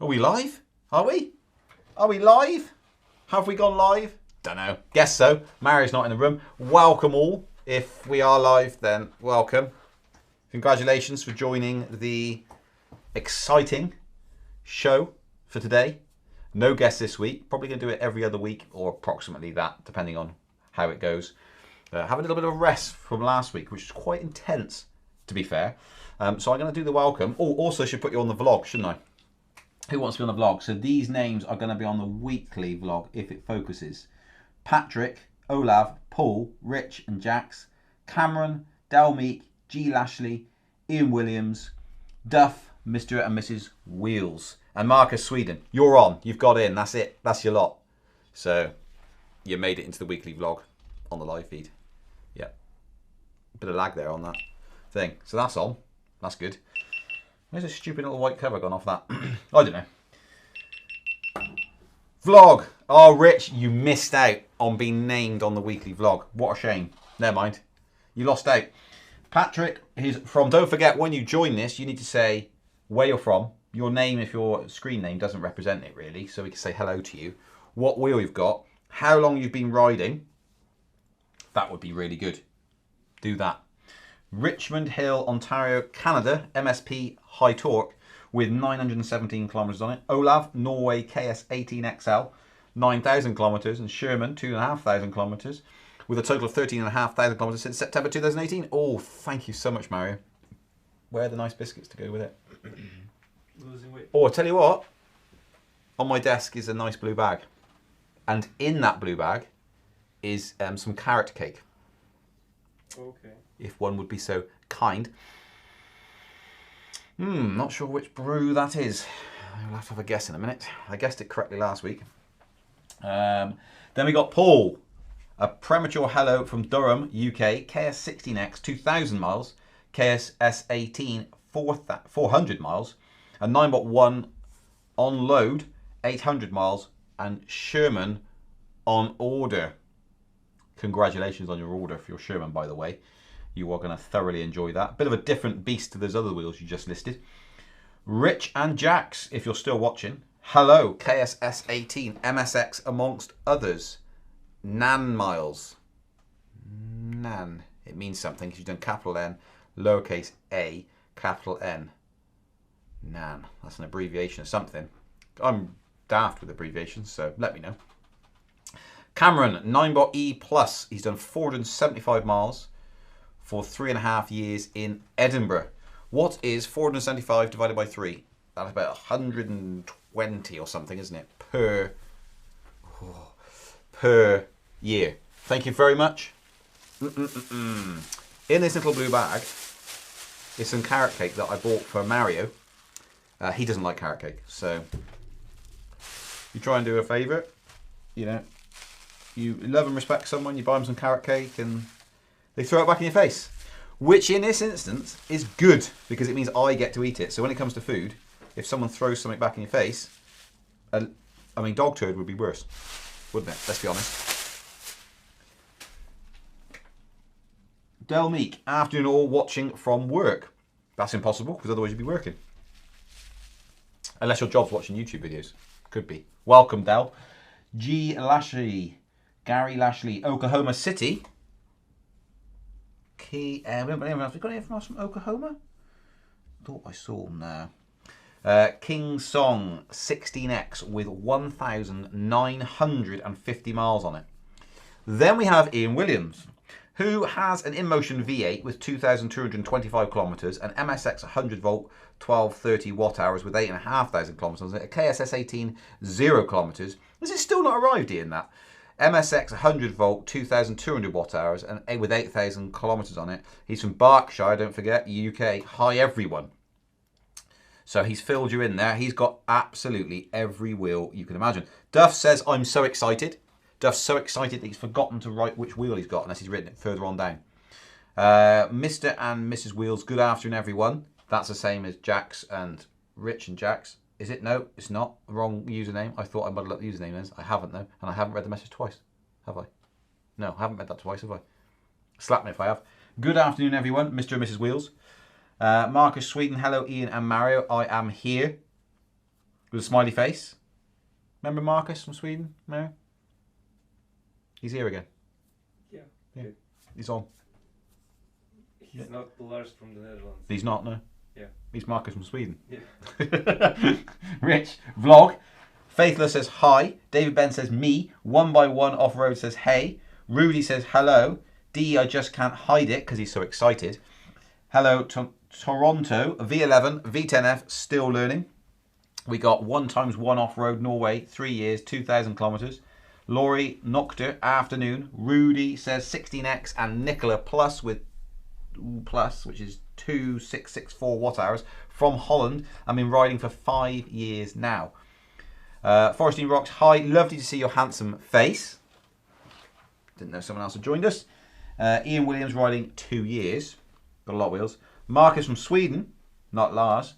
Are we live? Are we? Are we live? Have we gone live? Don't know. Guess so. Mario's not in the room. Welcome all. If we are live, then welcome. Congratulations for joining the exciting show for today. No guests this week. Probably going to do it every other week or approximately that, depending on how it goes. Have a little bit of a rest from last week, which was quite intense, to be fair. So I'm going to do the welcome. Oh, also should put you on the vlog, shouldn't I? Who wants to be on the vlog? So these names are going to be on the weekly vlog if it focuses. Patrick, Olav, Paul, Rich and Jax, Cameron, Del Meek, G. Lashley, Ian Williams, Duff, Mr. and Mrs. Wheels, and Marcus Sweden. You're on. You've got in. That's it. That's your lot. So you made it into the weekly vlog on the live feed. Yeah. Bit of lag there on that thing. So that's on. That's good. Where's a stupid little white cover gone off that? I don't know. Vlog. Oh, Rich, you missed out on being named on the weekly vlog. What a shame. Never mind. You lost out. Patrick is from, don't forget, when you join this, you need to say where you're from, your name if your screen name doesn't represent it really, so we can say hello to you, what wheel you've got, how long you've been riding. That would be really good. Do that. Richmond Hill, Ontario, Canada, MSP High Torque with 917 kilometres on it. Olav, Norway, KS18XL, 9,000 kilometres. And Sherman, 2,500 kilometres with a total of 13,500 kilometres since September 2018. Oh, thank you so much, Mario. Where are the nice biscuits to go with it? Losing weight. Oh, I'll tell you what. On my desk is a nice blue bag. And in that blue bag is some carrot cake. Okay. If one would be so kind. Not sure which brew that is. I'll have to have a guess in a minute. I guessed it correctly last week. Then we got Paul. A premature hello from Durham, UK. KS16X, 2,000 miles. KSS18, 400 miles. A 9.1 on load, 800 miles. And Sherman on order. Congratulations on your order for your Sherman, by the way. You are going to thoroughly enjoy that. Bit of a different beast to those other wheels you just listed. Rich and Jax, if you're still watching. Hello, KSS18, MSX amongst others. Nan miles. Nan. It means something because you've done capital N, lowercase a, capital N. Nan. That's an abbreviation of something. I'm daft with abbreviations, so let me know. Cameron, 9bot E plus. He's done 475 miles for 3.5 years in Edinburgh. What is 475 divided by 3? That's about 120 or something, isn't it? Per year. Thank you very much. In this little blue bag is some carrot cake that I bought for Mario. He doesn't like carrot cake, so you try and do a favour. You know, you love and respect someone, you buy them some carrot cake and they throw it back in your face. Which in this instance is good because it means I get to eat it. So when it comes to food, if someone throws something back in your face, I mean, dog turd would be worse, wouldn't it? Let's be honest. Del Meek, afternoon all watching from work. That's impossible because otherwise you'd be working. Unless your job's watching YouTube videos. Could be. Welcome, Del. G. Lashley, Gary Lashley, Oklahoma City. We got anyone else from Oklahoma? Thought I saw them there. King Song 16X with 1,950 miles on it. Then we have Ian Williams, who has an InMotion V8 with 2,225 kilometres, an MSX 100 volt 1230 watt hours with 8,500 kilometres on it, a KSS 18 0 kilometres. This is still not arrived, Ian, that. MSX 100 volt 2,200 watt hours and with 8,000 kilometres on it. He's from Berkshire, don't forget, UK. Hi everyone. So he's filled you in there. He's got absolutely every wheel you can imagine. Duff says, I'm so excited. Duff's so excited that he's forgotten to write which wheel he's got unless he's written it further on down. Mr. and Mrs. Wheels, good afternoon everyone. That's the same as Jax and Rich and Jax. Is it? No, it's not. Wrong username. I thought I muddled up the username is. I haven't though. And I haven't read the message twice. Have I? No, I haven't read that twice, have I? Slap me if I have. Good afternoon everyone, Mr. and Mrs. Wheels. Marcus Sweden, hello Ian and Mario. I am here. with a smiley face. Remember Marcus from Sweden, Mary? He's here again. Yeah. Yeah. He's on. He's not the Lars from the Netherlands. He's not, no. Yeah. He's Marcus from Sweden. Yeah. Rich, vlog. Faithless says hi. David Ben says me. 1x1 off-road says hey. Rudy says hello. D, I just can't hide it because he's so excited. Hello, Toronto. V11, V10F, still learning. We got 1x1 off-road Norway, 3 years, 2,000 kilometers. Laurie, Noctur, afternoon. Rudy says 16X and Nicola plus with plus, which is 2664 watt hours from Holland. I've been riding for 5 years now. Forestine Rocks, hi, lovely to see your handsome face. Didn't know someone else had joined us. Ian Williams riding 2 years. Got a lot of wheels. Marcus from Sweden, not Lars.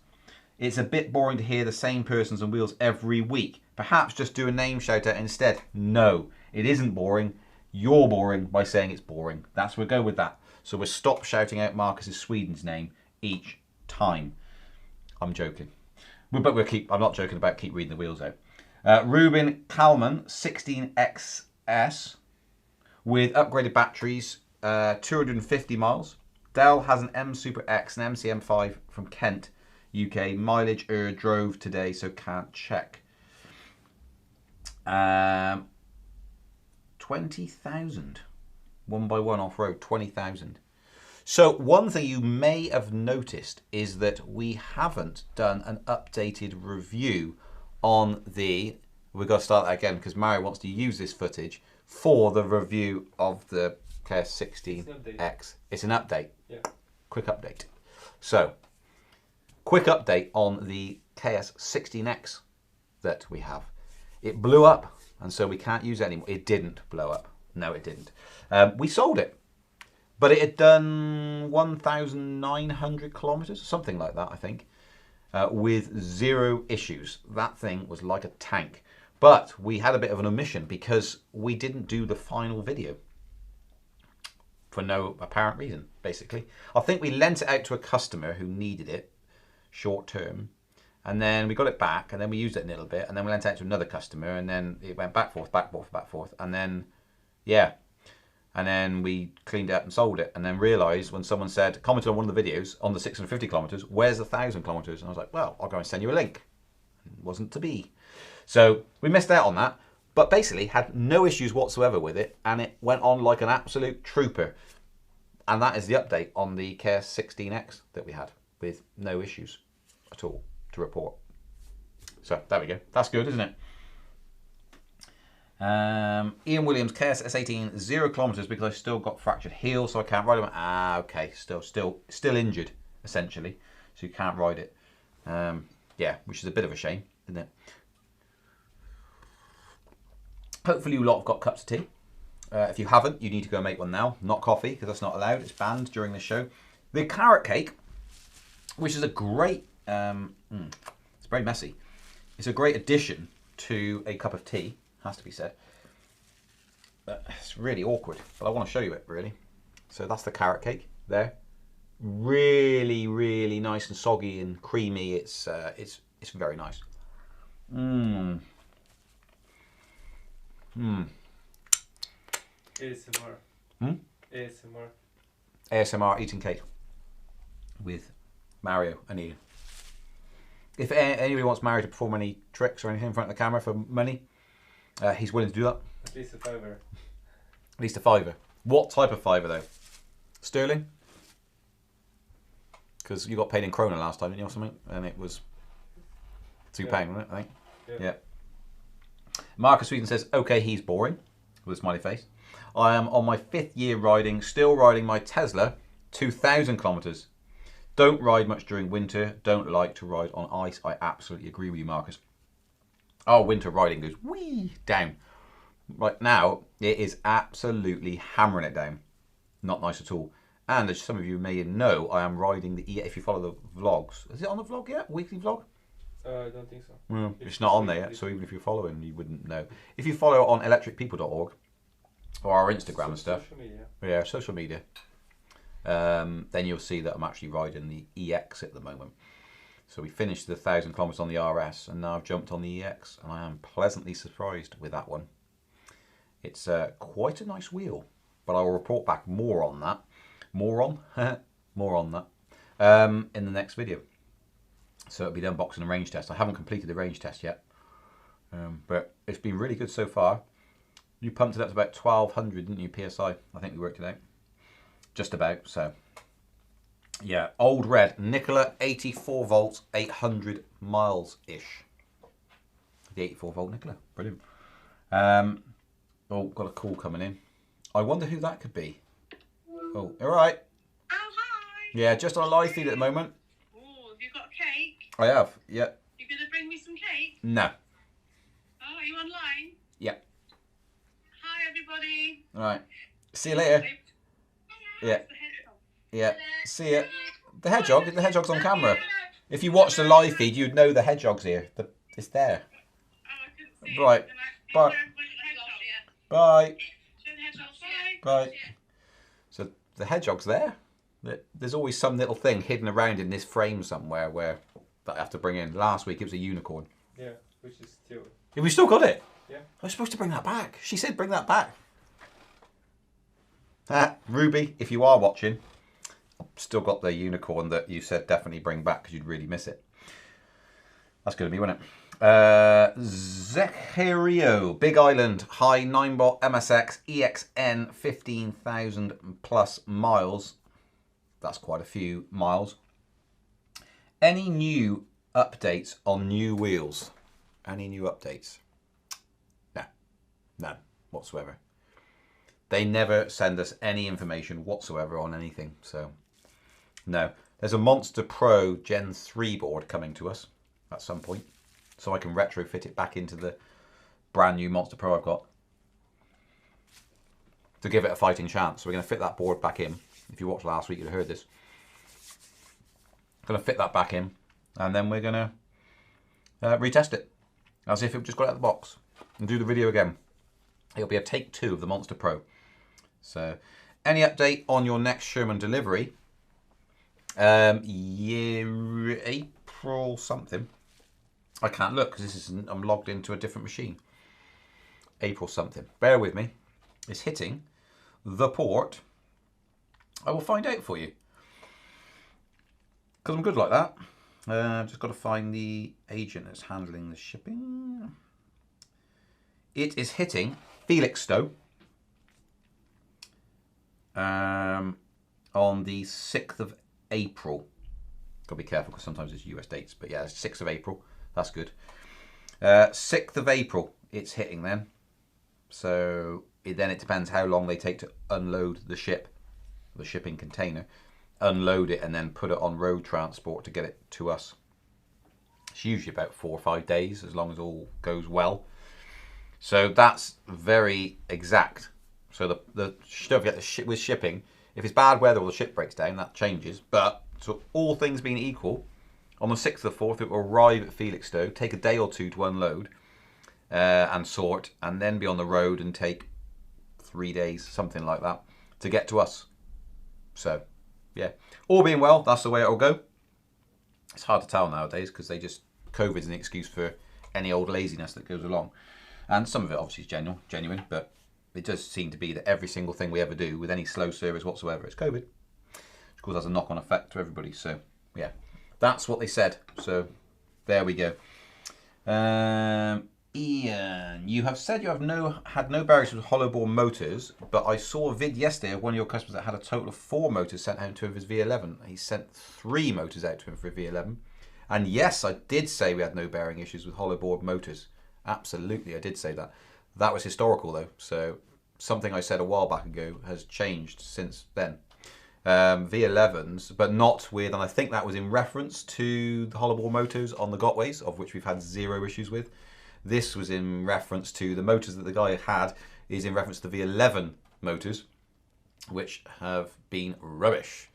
It's a bit boring to hear the same persons and wheels every week. Perhaps just do a name shout out instead. No, it isn't boring. You're boring by saying it's boring. We'll go with that. So we'll stop shouting out Marcus's Sweden's name each time. I'm joking. But I'm not joking about keep reading the wheels out. Ruben Kalman, 16XS with upgraded batteries, 250 miles. Dell has an M Super X, an MCM5 from Kent, UK. Mileage drove today, so can't check. 20,000. 1x1 off-road, 20,000. So one thing you may have noticed is that we haven't done an updated review on the... We've got to start that again because Mario wants to use this footage for the review of the KS16X. It's an update. Yeah. Quick update. So, quick update on the KS16X that we have. It blew up, and so we can't use it anymore. It didn't blow up. No, it didn't. We sold it, but it had done 1,900 kilometers, something like that, I think, with 0 issues. That thing was like a tank. But we had a bit of an omission because we didn't do the final video for no apparent reason, basically. I think we lent it out to a customer who needed it short term, and then we got it back, and then we used it a little bit, and then we lent it out to another customer, and then it went back, forth, and then, yeah. And then we cleaned it up and sold it, and then realised when someone said, commented on one of the videos on the 650 kilometres, where's the 1,000 kilometres? And I was like, well, I'll go and send you a link. It wasn't to be. So we missed out on that, but basically had no issues whatsoever with it, and it went on like an absolute trooper. And that is the update on the KS16X that we had, with no issues at all to report. So there we go. That's good, isn't it? Ian Williams, KS S18, 0 kilometers because I still got fractured heel, so I can't ride it. Ah, okay, still injured essentially, so you can't ride it. Yeah, which is a bit of a shame, isn't it? Hopefully you lot have got cups of tea. If you haven't, you need to go make one now. Not coffee, because that's not allowed. It's banned during the show. The carrot cake, which is a great, it's very messy. It's a great addition to a cup of tea, has to be said. But it's really awkward, but I want to show you it, really. So that's the carrot cake there. Really, really nice and soggy and creamy. It's very nice. ASMR. ASMR. ASMR eating cake with Mario and Ian. If anybody wants Mario to perform any tricks or anything in front of the camera for money, he's willing to do that. At least a $5. At least a $5. What type of $5 though? Sterling? Because you got paid in krona last time, didn't you, or something? And it was £2, wasn't it, I think? Yeah. Marcus Sweden says, okay, he's boring, with a smiley face. I am on my 5th year riding, still riding my Tesla, 2,000 kilometers. Don't ride much during winter, don't like to ride on ice. I absolutely agree with you, Marcus. Oh, winter riding goes whee down. Right now, it is absolutely hammering it down. Not nice at all. And as some of you may know, I am riding the if you follow the vlogs. Is it on the vlog yet? Weekly vlog? I don't think so. Well, it's not on there yet, so even if you're following, you wouldn't know. If you follow on electricpeople.org or our Instagram and stuff, social media. Yeah, social media, then you'll see that I'm actually riding the EX at the moment. So we finished the 1,000 kilometers on the RS, and now I've jumped on the EX, and I am pleasantly surprised with that one. It's quite a nice wheel, but I will report back more on that. More on that in the next video. So it'll be the unboxing and range test. I haven't completed the range test yet, but it's been really good so far. You pumped it up to about 1,200, didn't you, PSI? I think we worked it out. Just about, so. Yeah, old red, Nikola, 84 volts, 800 miles-ish. The 84 volt Nikola, brilliant. Oh, got a call coming in. I wonder who that could be. Oh, all right. Oh, hi. Yeah, just on a live feed at the moment. Oh, have you got a cake? I have, yeah. You going to bring me some cake? No. Oh, are you online? Yeah. Hi, everybody. All right. See you later. Yeah. Yeah. See ya. The hedgehog's on camera. If you watch the live feed, you'd know the hedgehog's here. It's there. Oh, I couldn't see Right. it. Bye. Bye. Bye. So the hedgehog's there. There's always some little thing hidden around in this frame somewhere that I have to bring in. Last week it was a unicorn. Yeah, which is still. Have we still got it? Yeah. I was supposed to bring that back. She said bring that back. Ruby, if you are watching, I've still got the unicorn that you said definitely bring back because you'd really miss it. That's going to be, wouldn't it? Zecherio, Big Island, high 9-bot MSX, EXN, 15,000 plus miles. That's quite a few miles. Any new updates on new wheels? Any new updates? No. None whatsoever. They never send us any information whatsoever on anything. So, no. There's a Monster Pro Gen 3 board coming to us at some point. So I can retrofit it back into the brand new Monster Pro I've got. To give it a fighting chance. So we're going to fit that board back in. If you watched last week, you'd have heard this. Going to fit that back in. And then we're going to retest it. As if it just got out of the box. And do the video again. It'll be a take 2 of the Monster Pro. So, any update on your next Sherman delivery? April something. I can't look because I'm logged into a different machine. April something. Bear with me. It's hitting the port. I will find out for you. Because I'm good like that. Just got to find the agent that's handling the shipping. It is hitting Felixstowe on the 6th of April. Got to be careful because sometimes it's US dates. But yeah, it's 6th of April. That's good. 6th of April it's hitting then. So then it depends how long they take to unload the shipping container. Unload it and then put it on road transport to get it to us. It's usually about 4 or 5 days as long as all goes well. So that's very exact. So don't forget with shipping, if it's bad weather or the ship breaks down, that changes. But so all things being equal, on the 6th of the 4th, it will arrive at Felixstowe, take a day or 2 to unload and sort, and then be on the road and take 3 days, something like that, to get to us. So, yeah. All being well, that's the way it'll go. It's hard to tell nowadays because COVID's an excuse for any old laziness that goes along. And some of it obviously is genuine, but it does seem to be that every single thing we ever do with any slow service whatsoever is COVID. Of course, has a knock-on effect to everybody. So, yeah. That's what they said. So, there we go. Ian, you have said you have had no barriers with hollow bore motors, but I saw a vid yesterday of one of your customers that had a total of 4 motors sent out to him for his V11. He sent 3 motors out to him for a V11. And yes, I did say we had no bearing issues with hollow bore motors. Absolutely, I did say that. That was historical though. So something I said a while back ago has changed since then. V11s, but not with, and I think that was in reference to the hollow bore motors on the Gotways, of which we've had 0 issues with. This was in reference to the motors that the guy had, is in reference to the V11 motors, which have been rubbish.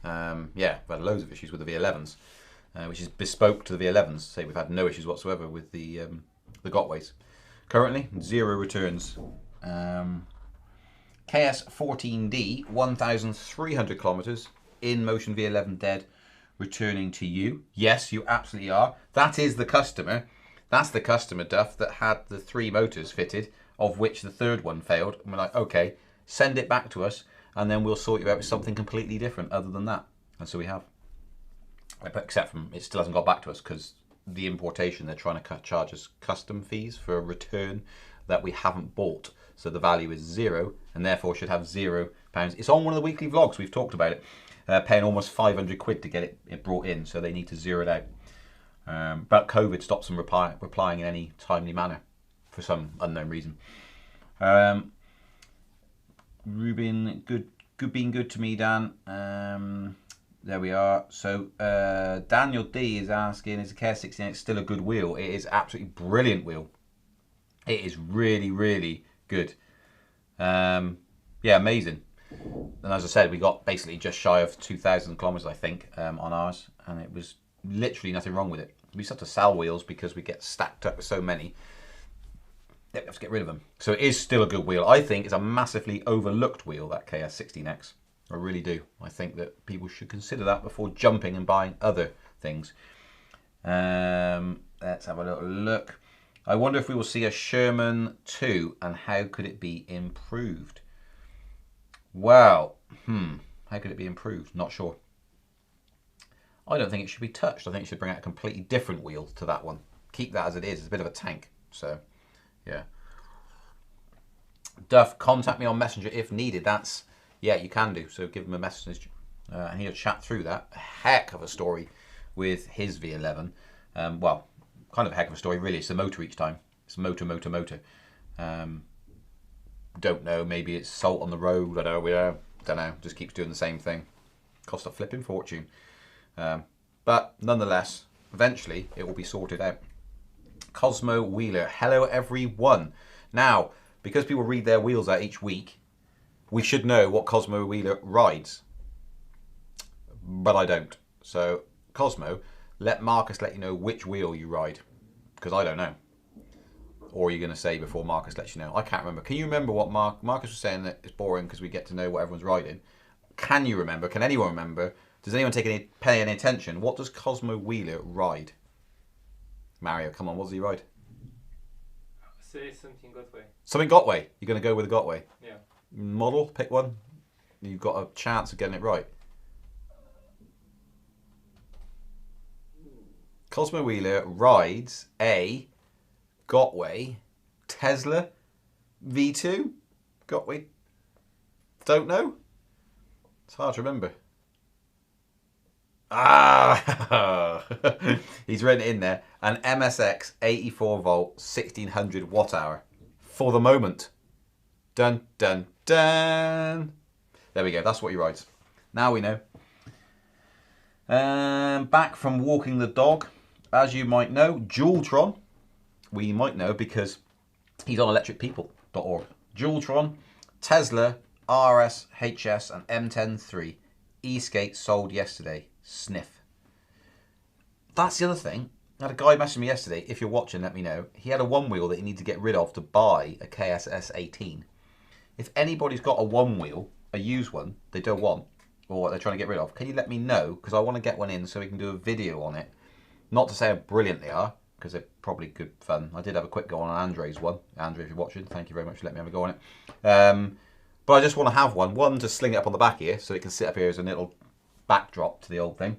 Yeah, we've had loads of issues with the V11s, which is bespoke to the V11s. Say we've had no issues whatsoever with the Gotways. Currently, 0 returns. KS14D, 1,300 kilometers, in motion V11 dead, returning to you. Yes, you absolutely are. That is the customer. That's the customer, Duff, that had the 3 motors fitted, of which the 3rd one failed. And we're like, okay, send it back to us, and then we'll sort you out with something completely different other than that. And so we have. Except from it still hasn't got back to us because the importation, they're trying to charge us custom fees for a return that we haven't bought. So the value is 0 and therefore should have £0. It's on one of the weekly vlogs, we've talked about it. Paying almost 500 quid to get it brought in, so they need to zero it out. But COVID stops them replying in any timely manner for some unknown reason. Ruben, being good to me, Dan. There we are. So Daniel D is asking, is the KS69 still a good wheel? It is absolutely brilliant wheel. It is really, really good. Yeah, amazing. And as I said, we got basically just shy of 2,000 kilometers, I think, on ours, and it was literally nothing wrong with it. We just have to sell wheels because we get stacked up with so many. We have to get rid of them. So it is still a good wheel. I think it's a massively overlooked wheel, that KS16X. I really do. I think that people should consider that before jumping and buying other things. Let's have a little look. I wonder if we will see a Sherman 2 and how could it be improved? Well, how could it be improved? Not sure. I don't think it should be touched. I think it should bring out a completely different wheel to that one. Keep that as it is. It's a bit of a tank. So, yeah. Duff, contact me on Messenger if needed. That's, yeah, you can do. So give him a message and he'll chat through that. A heck of a story with his V11. Well, kind of a heck of a story, really. It's the motor each time. It's motor. Don't know. Maybe it's salt on the road. I don't know. Just keeps doing the same thing. Cost a flipping fortune. But nonetheless, eventually it will be sorted out. Cosmo Wheeler. Hello, everyone. Now, because people read their wheels out each week, we should know what Cosmo Wheeler rides. But I don't. So, Cosmo, let Marcus let you know which wheel you ride. Because I don't know. Or are you going to say before Marcus lets you know? I can't remember. Can you remember what Marcus was saying that it's boring because we get to know what everyone's riding? Can you remember? Can anyone remember? Does anyone pay any attention? What does Cosmo Wheeler ride? Mario, come on, what does he ride? Say something Gotway. Something Gotway. You're going to go with a Gotway? Yeah. Model, pick one. You've got a chance of getting it right. Cosmo Wheeler rides a Gotway Tesla V2. Gotway. Don't know. It's hard to remember. Ah, he's written it in there. An MSX 84 volt 1600 watt hour for the moment. Dun dun dun. There we go. That's what he rides. Now we know. Back from walking the dog, as you might know, Juletron. We might know because he's on electricpeople.org. Juletron, Tesla, RS, HS, and M103. E-skate sold yesterday. Sniff. That's the other thing. I had a guy message me yesterday. If you're watching, let me know. He had a one wheel that he needed to get rid of to buy a KSS 18. If anybody's got a one wheel, a used one, they don't want, or what they're trying to get rid of, can you let me know? Because I want to get one in so we can do a video on it. Not to say how brilliant they are, because they're probably good fun. I did have a quick go on Andre's one. Andre, if you're watching, thank you very much for letting me have a go on it. But I just want to have one to sling it up on the back here so it can sit up here as a little backdrop to the old thing.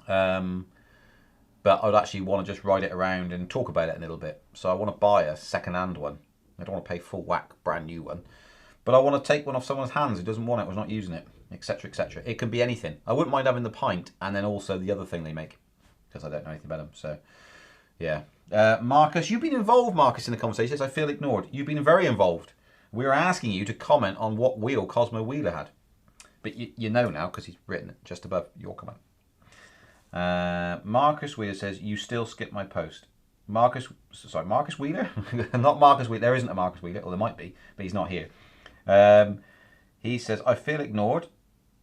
But I'd actually want to just ride it around and talk about it a little bit. So I want to buy a second-hand one. I don't want to pay full whack brand new one. But I want to take one off someone's hands who doesn't want it, was not using it, etc., etc. It can be anything. I wouldn't mind having the pint and then also the other thing they make, because I don't know anything about them. So, yeah. Marcus, you've been involved, Marcus, in the conversations. I feel ignored. You've been very involved. We were asking you to comment on what wheel Cosmo Wheeler had. But you know now, because he's written it just above your comment. Marcus Wheeler says, you still skip my post. Marcus Wheeler? Not Marcus Wheeler. There isn't a Marcus Wheeler, or there might be, but he's not here. He says, I feel ignored.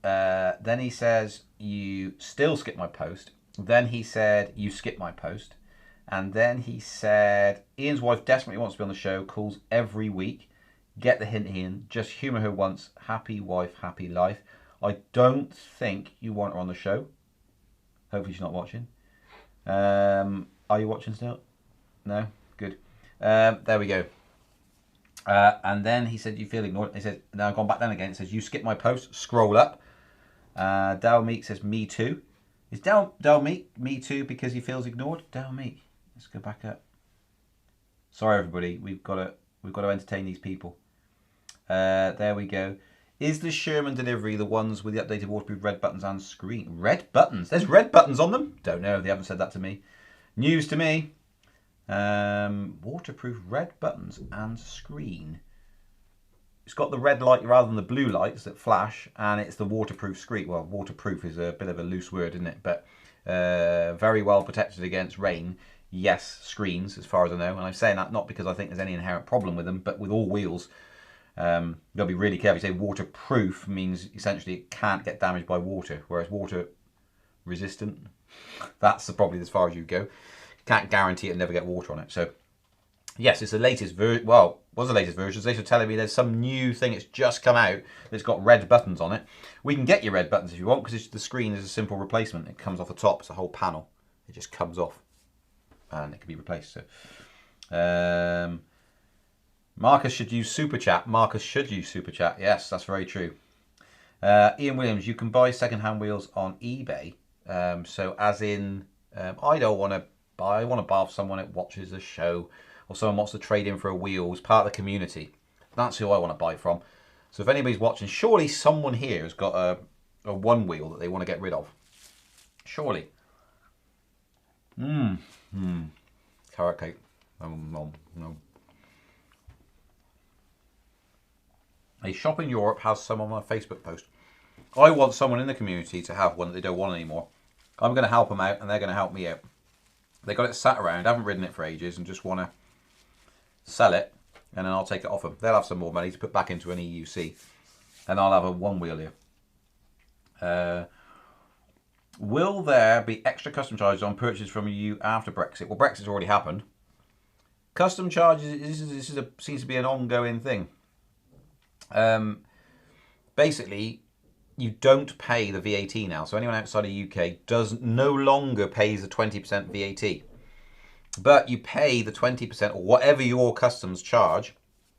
Then he says, you still skip my post. Then he said, you skip my post. And then he said, Ian's wife desperately wants to be on the show, calls every week. Get the hint, Ian. Just humour her once. Happy wife, happy life. I don't think you want her on the show. Hopefully she's not watching. Are you watching still? No? Good. There we go. And then he said, you feel ignored. He said, now I've gone back down again. It says, you skipped my post. Scroll up. Dal Meek says, me too. Is Dal Meek me too because he feels ignored? Dal Meek. Let's go back up. Sorry, everybody. We've got to entertain these people. There we go. Is the Sherman delivery the ones with the updated waterproof red buttons and screen? Red buttons? There's red buttons on them? Don't know. They haven't said that to me. News to me. Waterproof red buttons and screen. It's got the red light rather than the blue lights that flash, and it's the waterproof screen. Well, waterproof is a bit of a loose word, isn't it? But very well protected against rain. Yes, screens, as far as I know. And I'm saying that not because I think there's any inherent problem with them, but with all wheels, you've got to be really careful. You say waterproof means essentially it can't get damaged by water, whereas water resistant, that's probably as far as you go. Can't guarantee it'll never get water on it. So, yes, it's the latest version. Well, was the latest version. They were telling me there's some new thing that's just come out that's got red buttons on it. We can get your red buttons if you want, because the screen is a simple replacement. It comes off the top. It's a whole panel. It just comes off, and it can be replaced. So, Marcus should use Super Chat. Marcus should use Super Chat. Yes, that's very true. Ian Williams, you can buy second-hand wheels on eBay. So, as in, I don't want to. I want to buy off someone that watches the show, or someone wants to trade in for a wheel as part of the community. That's who I want to buy from. So if anybody's watching, surely someone here has got a one wheel that they want to get rid of. Surely. Carrot cake. No. A shop in Europe has some on my Facebook post. I want someone in the community to have one that they don't want anymore. I'm going to help them out, and they're going to help me out. They got it sat around, haven't ridden it for ages, and just want to sell it, and then I'll take it off them. They'll have some more money to put back into an EUC, and I'll have a one wheel here. Will there be extra custom charges on purchases from you after Brexit? Well, Brexit's already happened. Custom charges, seems to be an ongoing thing. Basically, you don't pay the VAT now. So anyone outside of UK no longer pays the 20% VAT. But you pay the 20% or whatever your customs charge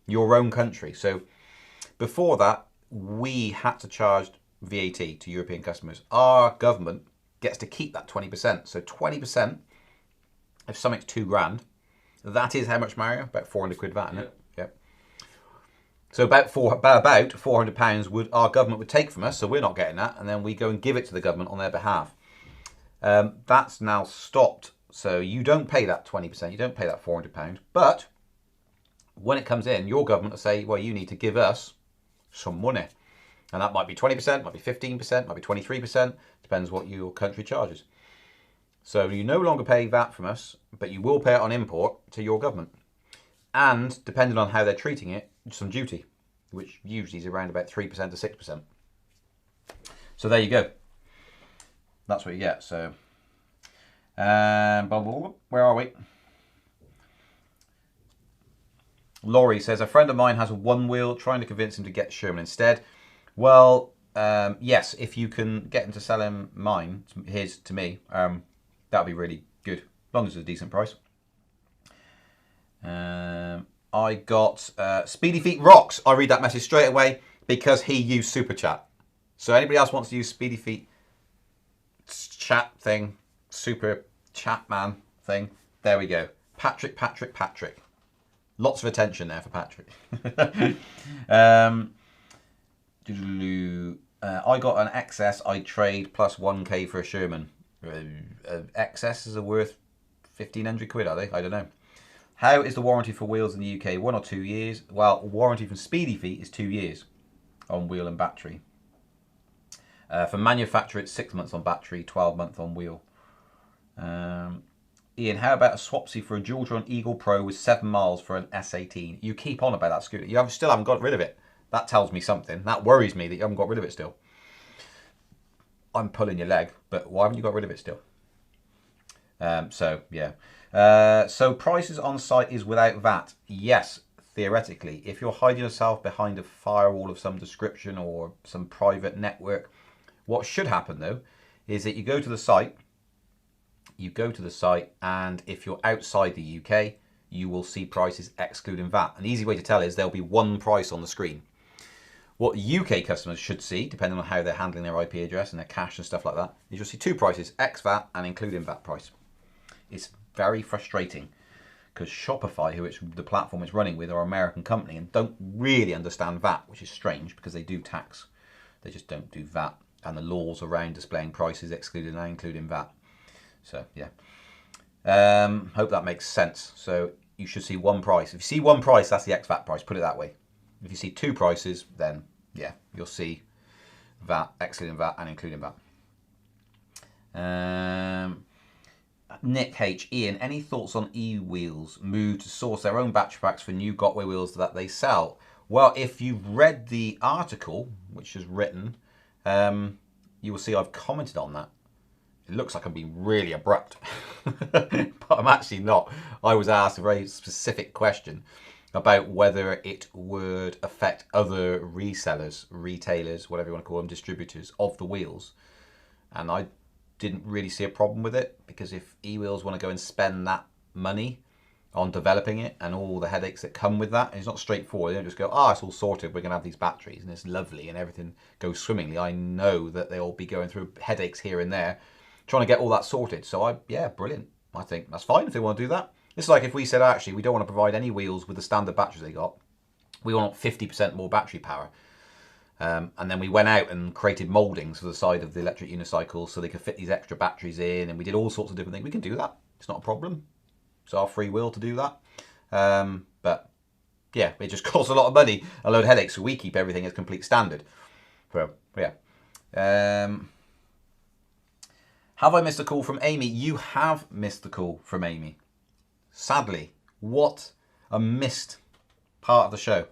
your own country. So before that, we had to charge VAT to European customers. Our government gets to keep that 20%. So 20%, if something's £2,000, that is how much, Mario? About 400 quid VAT, isn't it? Yep. So about £400 our government would take from us, so we're not getting that, and then we go and give it to the government on their behalf. That's now stopped, so you don't pay that 20%, you don't pay that £400, but when it comes in, your government will say, well, you need to give us some money. And that might be 20%, might be 15%, might be 23%, depends what your country charges. So you no longer pay that from us, but you will pay it on import to your government. And depending on how they're treating it, some duty, which usually is around about 3% to 6%. So there you go. That's what you get. So, where are we? Laurie says, a friend of mine has a one wheel, trying to convince him to get Sherman instead. Well, yes, if you can get him to sell him his to me, that'd be really good, as long as it's a decent price. I got Speedy Feet Rocks. I read that message straight away because he used Super Chat. So anybody else wants to use Speedy Feet chat thing, Super Chat man thing, there we go. Patrick. Lots of attention there for Patrick. I got an XS I trade plus 1k for a Sherman. XS is worth 1,500 quid, are they? I don't know. How is the warranty for wheels in the UK? 1 or 2 years? Well, warranty from Speedy Feet is 2 years on wheel and battery. For manufacturer, it's 6 months on battery, 12 months on wheel. Ian, how about a Swapsy for a Dualtron Eagle Pro with 7 miles for an S18? You keep on about that scooter. You still haven't got rid of it. That tells me something. That worries me that you haven't got rid of it still. I'm pulling your leg, but why haven't you got rid of it still? So, yeah. So prices on site is without VAT. Yes, theoretically. If you're hiding yourself behind a firewall of some description or some private network, what should happen though is that you go to the site you go to the site, and if you're outside the UK, you will see prices excluding VAT. An easy way to tell is there'll be one price on the screen. What UK customers should see, depending on how they're handling their IP address and their cache and stuff like that, is you'll see two prices, ex VAT and including VAT price. It's very frustrating because Shopify, who the platform it's running with, are an American company and don't really understand VAT, which is strange because they do tax. They just don't do VAT and the laws around displaying prices excluding and including VAT. So, yeah. Hope that makes sense. So, you should see one price. If you see one price, that's the ex VAT price. Put it that way. If you see two prices, then yeah, you'll see VAT, excluding VAT and including VAT. Nick H. Ian, any thoughts on e-wheels move to source their own battery packs for new Gotway wheels that they sell? Well, if you've read the article, which is written, you will see I've commented on that. It looks like I'm being really abrupt, but I'm actually not. I was asked a very specific question about whether it would affect other resellers, retailers, whatever you want to call them, distributors of the wheels. And I didn't really see a problem with it, because if eWheels want to go and spend that money on developing it and all the headaches that come with that, and it's not straightforward. They don't just go, it's all sorted, we're going to have these batteries and it's lovely and everything goes swimmingly. I know that they'll be going through headaches here and there trying to get all that sorted. So yeah, brilliant. I think that's fine if they want to do that. It's like if we said, actually, we don't want to provide any wheels with the standard batteries they got. We want 50% more battery power. And then we went out and created mouldings for the side of the electric unicycles so they could fit these extra batteries in, and we did all sorts of different things. We can do that. It's not a problem. It's our free will to do that. But yeah, it just costs a lot of money, a load of headaches, so we keep everything as complete standard. So yeah. Have I missed a call from Amy? You have missed the call from Amy. Sadly, what a missed part of the show.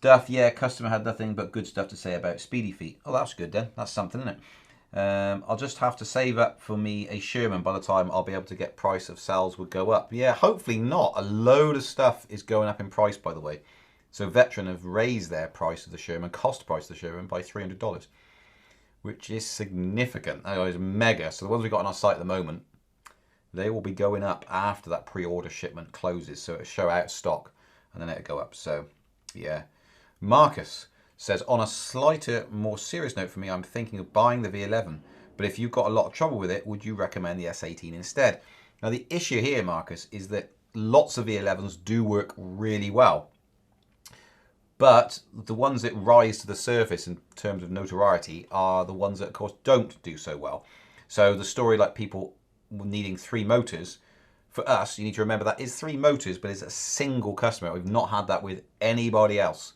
Duff, yeah, customer had nothing but good stuff to say about Speedy feet. Oh, that's good then. That's something, isn't it? I'll just have to save up for me a Sherman by the time I'll be able to get price of cells would go up. Yeah, hopefully not. A load of stuff is going up in price, by the way. So Veteran have raised their price of the Sherman, cost price of the Sherman, by $300, which is significant. That is mega. So the ones we've got on our site at the moment, they will be going up after that pre-order shipment closes. So it'll show out of stock and then it'll go up. So yeah. Marcus says, on a slighter, more serious note for me, I'm thinking of buying the V11. But if you've got a lot of trouble with it, would you recommend the S18 instead? Now the issue here, Marcus, is that lots of V11s do work really well. But the ones that rise to the surface in terms of notoriety are the ones that, of course, don't do so well. So the story like people needing 3 motors, for us, you need to remember that is 3 motors, but it's a single customer. We've not had that with anybody else.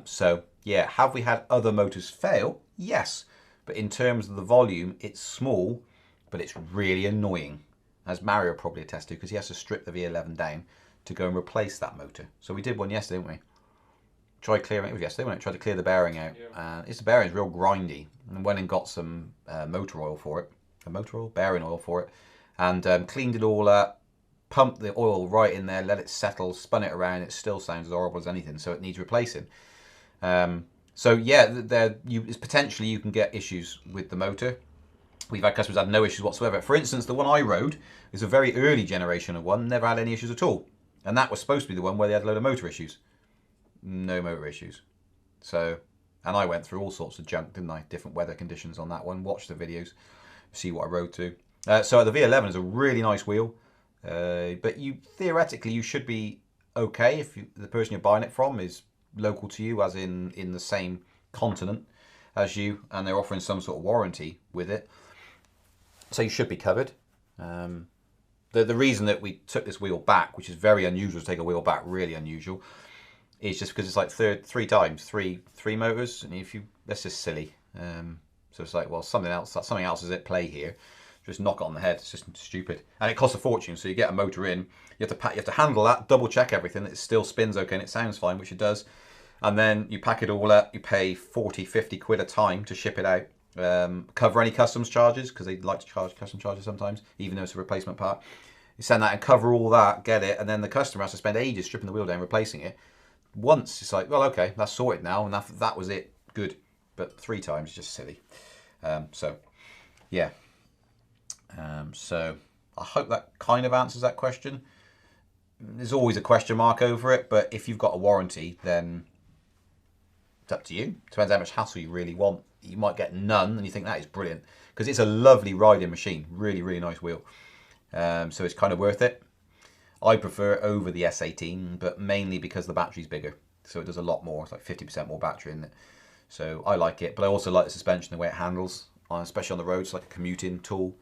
So yeah, have we had other motors fail? Yes. But in terms of the volume, it's small, but it's really annoying, as Mario probably attests to, because he has to strip the V11 down to go and replace that motor. So we did one yesterday, didn't we? Tried clearing it. It was yesterday, wasn't it? Tried to clear the bearing out. Yeah. The bearing's real grindy, and went and got some motor oil for it, bearing oil for it, and cleaned it all up, pumped the oil right in there, let it settle, spun it around. It still sounds as horrible as anything, so it needs replacing. So yeah, potentially you can get issues with the motor. We've had customers had no issues whatsoever. For instance, the one I rode is a very early generation of one, never had any issues at all. And that was supposed to be the one where they had a load of motor issues. No motor issues. So, and I went through all sorts of junk, didn't I? Different weather conditions on that one. Watch the videos, see what I rode to. So the V11 is a really nice wheel. But theoretically, you should be okay if the person you're buying it from is local to you, as in the same continent as you, and they're offering some sort of warranty with it. So you should be covered. The reason that we took this wheel back, which is very unusual to take a wheel back, really unusual, is just because it's like three times three motors, and that's just silly. So it's like, well, something else is at play here. Just knock it on the head. It's just stupid, and it costs a fortune. So you get a motor in, you have to handle that, double check everything that it still spins okay and it sounds fine, which it does, and then you pack it all up. You pay 40-50 quid a time to ship it out. Cover any customs charges, because they like to charge customs charges sometimes, even though it's a replacement part. You send that and cover all that, get it, and then the customer has to spend ages stripping the wheel down, replacing it. Once it's like, well, okay, that's sorted now, and that was it, good. But 3 times is just silly. So yeah. So I hope that kind of answers that question. There's always a question mark over it, but if you've got a warranty, then it's up to you. Depends how much hassle you really want. You might get none, and you think that is brilliant, because it's a lovely riding machine. Really, really nice wheel. So it's kind of worth it. I prefer it over the S18, but mainly because the battery's bigger. So it does a lot more. It's like 50% more battery in it. So I like it, but I also like the suspension, the way it handles, especially on the roads, like a commuting tool.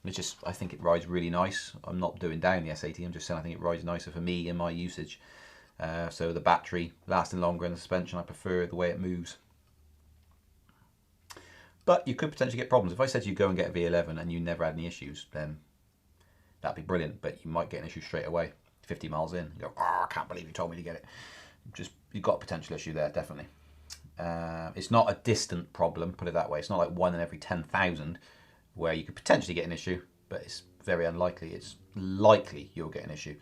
It's just, I think it rides really nice. I'm not doing down the S18, I'm just saying I think it rides nicer for me in my usage. So the battery lasting longer and the suspension, I prefer the way it moves. But you could potentially get problems. If I said to you go and get a V11 and you never had any issues, then that'd be brilliant. But you might get an issue straight away, 50 miles in. You go, oh, I can't believe you told me to get it. Just, you've got a potential issue there, definitely. It's not a distant problem, put it that way. It's not like 1 in every 10,000 where you could potentially get an issue, but it's very unlikely. It's likely you'll get an issue.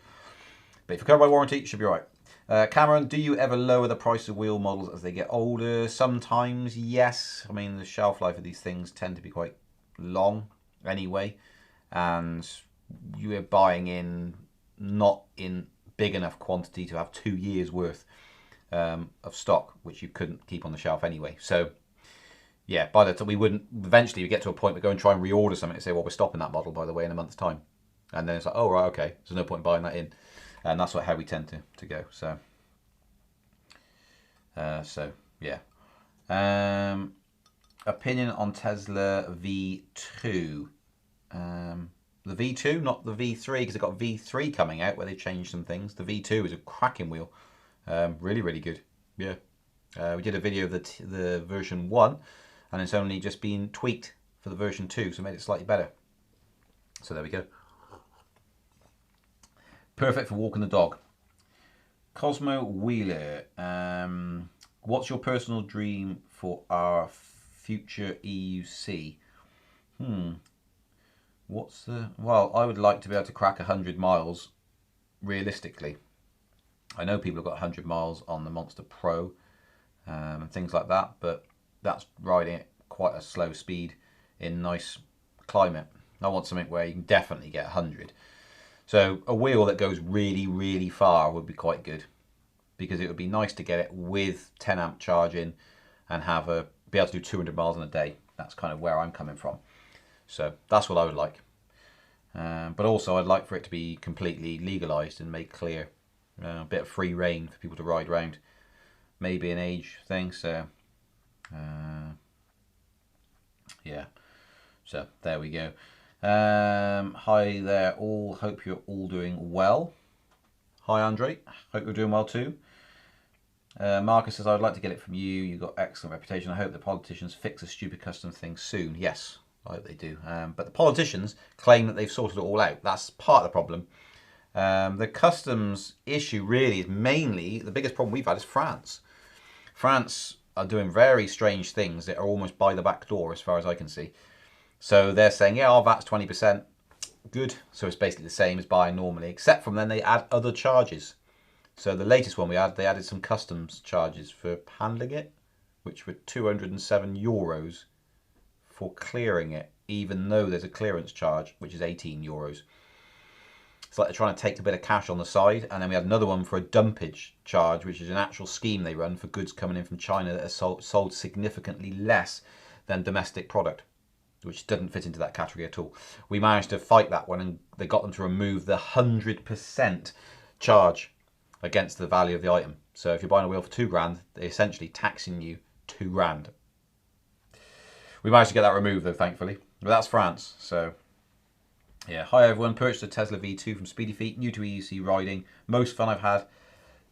But if you're covered by warranty, it should be all right. Cameron, do you ever lower the price of wheel models as they get older? Sometimes, yes. I mean, the shelf life of these things tend to be quite long anyway, and you are buying in not in big enough quantity to have 2 years worth of stock, which you couldn't keep on the shelf anyway. So yeah, by the time eventually you get to a point where go and try and reorder something and say, well, we're stopping that model, by the way, in a month's time. And then it's like, oh, right, okay. There's no point in buying that in. And that's how we tend to go. So, yeah. Opinion on Tesla V2. The V2, not the V3, because they've got V3 coming out where they changed some things. The V2 is a cracking wheel. Really, really good. Yeah. We did a video of the version 1, and it's only just been tweaked for the version 2, so made it slightly better. So there we go. Perfect for walking the dog. Cosmo Wheeler, what's your personal dream for our future EUC? Well, I would like to be able to crack 100 miles realistically. I know people have got 100 miles on the Monster Pro and things like that, but that's riding at quite a slow speed in nice climate. I want something where you can definitely get 100. So a wheel that goes really, really far would be quite good, because it would be nice to get it with 10 amp charging and be able to do 200 miles in a day. That's kind of where I'm coming from. So that's what I would like. But also I'd like for it to be completely legalised and made clear. A bit of free reign for people to ride around. Maybe an age thing, so yeah. So there we go. Hi there all, hope you're all doing well. Hi Andre, hope you're doing well too. Marcus says, I would like to get it from you. You've got excellent reputation. I hope the politicians fix a stupid custom thing soon. Yes, I hope they do. But the politicians claim that they've sorted it all out. That's part of the problem. The customs issue really is mainly, the biggest problem we've had is France. France are doing very strange things that are almost by the back door as far as I can see. So they're saying, yeah, our VAT's 20%. Good. So it's basically the same as buying normally, except from then they add other charges. So the latest one we had, they added some customs charges for handling it, which were €207 for clearing it, even though there's a clearance charge, which is €18. It's like they're trying to take a bit of cash on the side. And then we had another one for a dumpage charge, which is an actual scheme they run for goods coming in from China that are sold significantly less than domestic product, which doesn't fit into that category at all. We managed to fight that one, and they got them to remove the 100% charge against the value of the item. So if you're buying a wheel for £2,000, they're essentially taxing you £2,000. We managed to get that removed though, thankfully. But that's France, so yeah. Hi everyone, purchased a Tesla V2 from Speedy Feet, new to EUC riding. Most fun I've had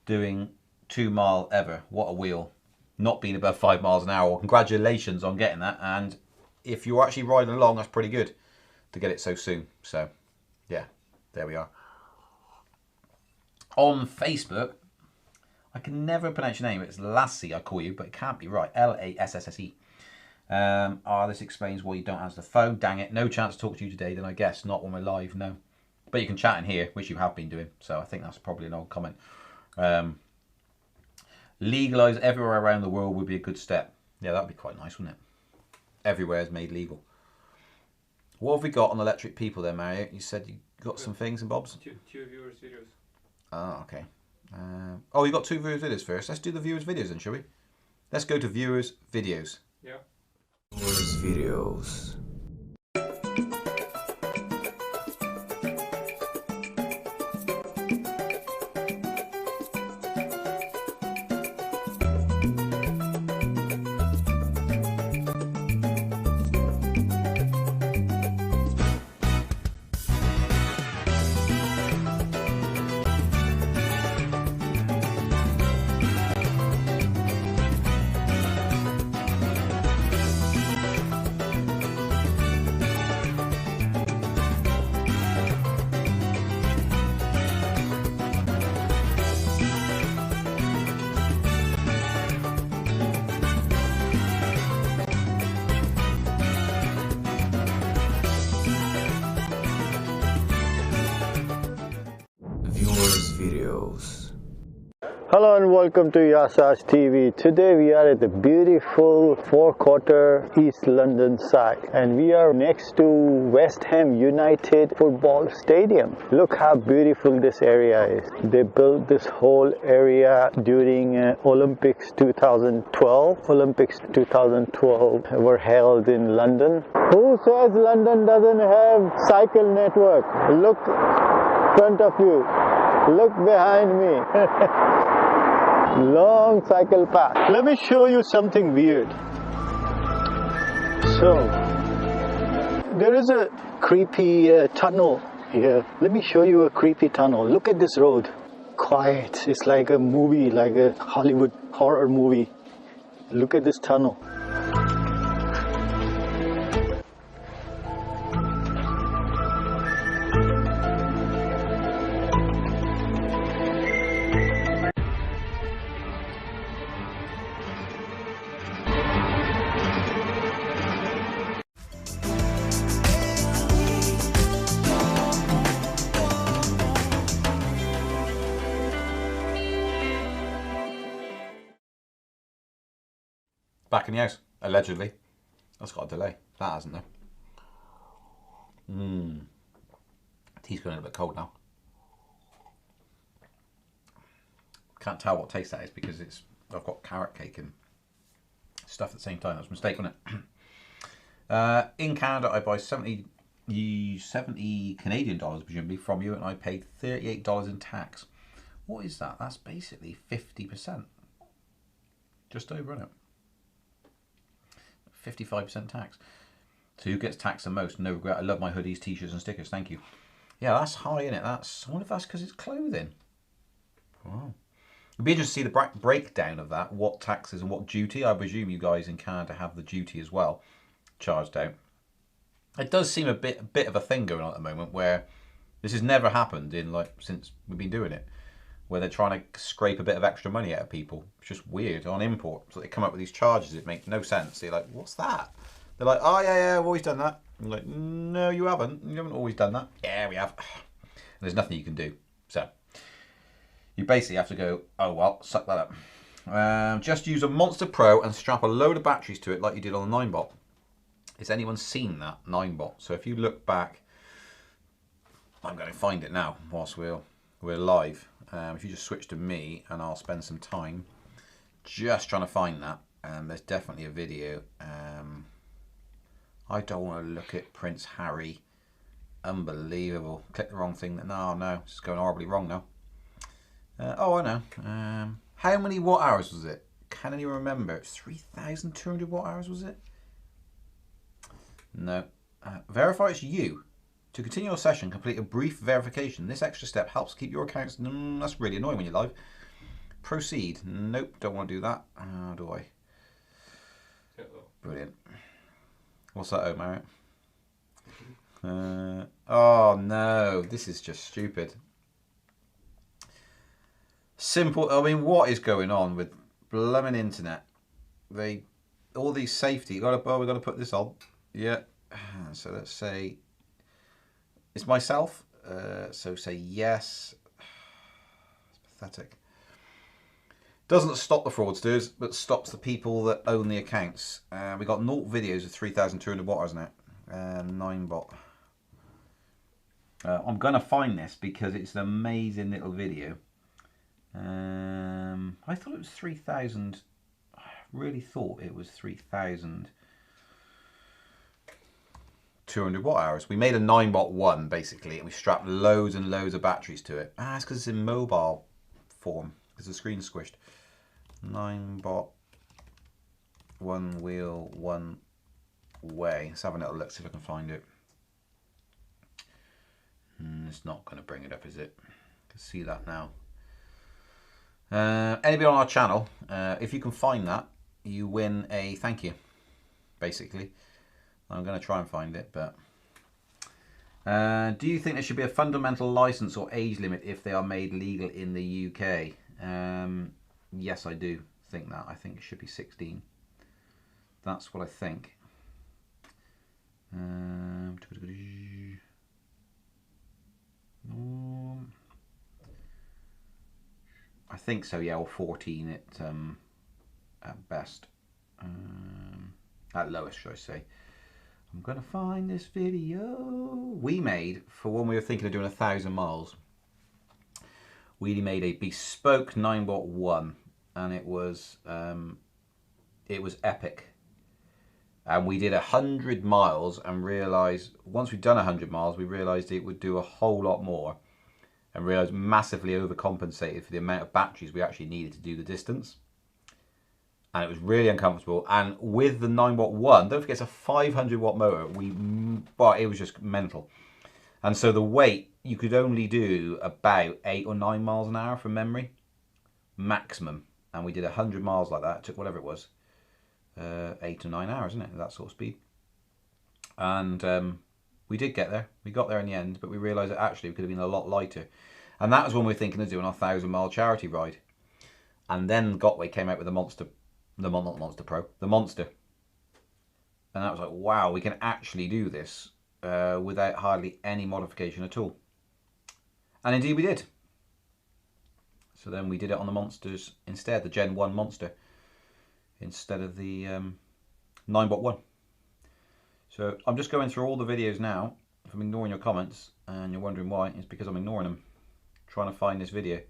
doing 2 mile ever. What a wheel. Not being above 5 miles an hour. Well, congratulations on getting that. And if you're actually riding along, that's pretty good to get it so soon. So yeah, there we are. On Facebook, I can never pronounce your name. It's Lassie, I call you, but it can't be right. L-A-S-S-S-E. This explains why you don't answer the phone. Dang it. No chance to talk to you today, then I guess. Not when we're live, no. But you can chat in here, which you have been doing. So I think that's probably an old comment. Legalise everywhere around the world would be a good step. Yeah, that would be quite nice, wouldn't it? Everywhere is made legal. What have we got on electric people there, Mario? You said you got some things and bobs? Two viewers videos. Oh, okay. Oh, you got 2 viewers videos first. Let's do the viewers videos then, shall we? Let's go to viewers videos. Yeah. Viewers videos. Videos. Hello and welcome to Yasa's TV. Today we are at the beautiful four-quarter East London side and we are next to West Ham United football stadium. Look how beautiful this area is. They built this whole area during Olympics 2012. Olympics 2012 were held in London. Who says London doesn't have cycle network? Look front of you. Look behind me. Long cycle path. Let me show you something weird. So, there is a creepy tunnel here. Let me show you a creepy tunnel. Look at this road. Quiet. It's like a movie, like a Hollywood horror movie. Look at this tunnel. Back in the house, allegedly. That's got a delay. That hasn't though. Tea's going a bit cold now. Can't tell what taste that is because I've got carrot cake and stuff at the same time. That was a mistake, wasn't it? In Canada, I buy 70 Canadian dollars presumably from you, and I paid $38 in tax. What is that? That's basically 50%. Just over, isn't it? 55% tax. So who gets taxed the most? No regret. I love my hoodies, t-shirts and stickers. Thank you. Yeah, that's high, isn't it? I wonder if that's because it's clothing. Wow. It'd be interesting to see the breakdown of that. What taxes and what duty. I presume you guys in Canada have the duty as well charged out. It does seem a bit of a thing going on at the moment where this has never happened in since we've been doing it, where they're trying to scrape a bit of extra money out of people. It's just weird on import. So they come up with these charges. It makes no sense. They're like, what's that? They're like, oh yeah, I've always done that. I'm like, no, you haven't. You haven't always done that. Yeah, we have. And there's nothing you can do. So you basically have to go, oh well, suck that up. Just use a Monster Pro and strap a load of batteries to it like you did on the 9bot. Has anyone seen that 9bot? So if you look back, I'm going to find it now whilst we're live. If you just switch to me, and I'll spend some time just trying to find that. There's definitely a video. I don't want to look at Prince Harry. Unbelievable. Click the wrong thing. No, it's going horribly wrong now. Oh, I know. How many watt hours was it? Can anyone remember? 3,200 watt hours was it? No. Verify it's you. To continue your session, complete a brief verification. This extra step helps keep your accounts... that's really annoying when you're live. Proceed. Nope, don't want to do that. How do I? Brilliant. What's that, Omar? Oh no, this is just stupid. Simple. I mean, what is going on with blooming internet? All these safety. We've got to put this on. Yeah. So let's say it's myself. So say yes. It's pathetic. Doesn't stop the fraudsters, but stops the people that own the accounts. We got 0 videos of 3,200 watt hours now. 9-bot. I'm going to find this because it's an amazing little video. I thought it was 3,000. I really thought it was 3,200 watt hours. We made a 9-bot one basically, and we strapped loads and loads of batteries to it. It's because it's in mobile form because the screen's squished. 9-bot, one wheel, one way. Let's have a little look, see if I can find it. It's not going to bring it up, is it? I can see that now. Anybody on our channel, if you can find that, you win a thank you, basically. I'm going to try and find it, but... do you think there should be a fundamental license or age limit if they are made legal in the UK? Yes, I do think that. I think it should be 16. That's what I think. I think so, yeah, or 14 at best. At lowest, should I say. I'm going to find this video. We made, for when we were thinking of doing 1,000 miles, we made a bespoke 9-bot one, and it was epic. And we did 100 miles and realised, once we'd done 100 miles, we realised it would do a whole lot more, and realised massively overcompensated for the amount of batteries we actually needed to do the distance. And it was really uncomfortable. And with the 9-bot one, don't forget it's a 500 watt motor. It was just mental. And so the weight, you could only do about 8 or 9 miles an hour from memory, maximum. And we did 100 miles like that. It took whatever it was, 8 to 9 hours, isn't it? That sort of speed. And we did get there. We got there in the end, but we realised that actually we could have been a lot lighter. And that was when we were thinking of doing our 1,000-mile charity ride. And then Gotway came out with the Monster. Not the Monster Pro, the Monster. And that was like, wow, we can actually do this without hardly any modification at all. And indeed we did. So then we did it on the Monsters instead, the Gen 1 Monster, instead of the 9-bot one. So I'm just going through all the videos now. If I'm ignoring your comments and you're wondering why, it's because I'm ignoring them. Trying to find this video.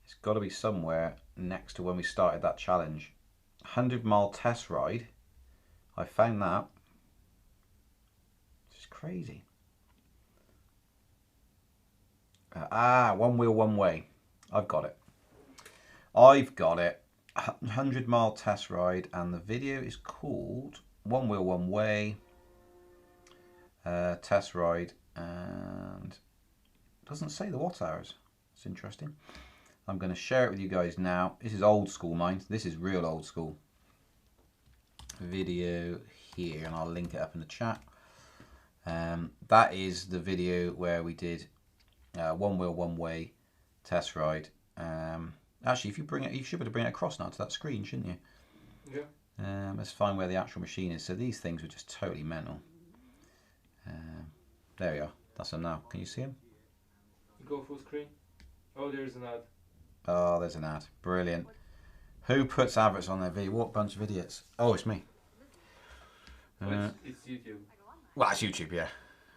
It's got to be somewhere next to when we started that challenge. 100-mile test ride. I found that. It's just crazy. One wheel, one way. I've got it. I've got it. 100-mile test ride, and the video is called One Wheel, One Way test ride, and it doesn't say the watt hours. It's interesting. I'm going to share it with you guys now. This is old school, mind. This is real old school. Video here, and I'll link it up in the chat. That is the video where we did one wheel, one way test ride. Actually, if you bring it, you should be able to bring it across now to that screen, shouldn't you? Yeah. Let's find where the actual machine is. So these things were just totally mental. There we are. That's them now. Can you see them? Go full screen. Oh, there's an ad. Oh, there's an ad. Brilliant. Who puts adverts on their video? What bunch of idiots? Oh, it's me. It's YouTube. Well, it's YouTube, yeah.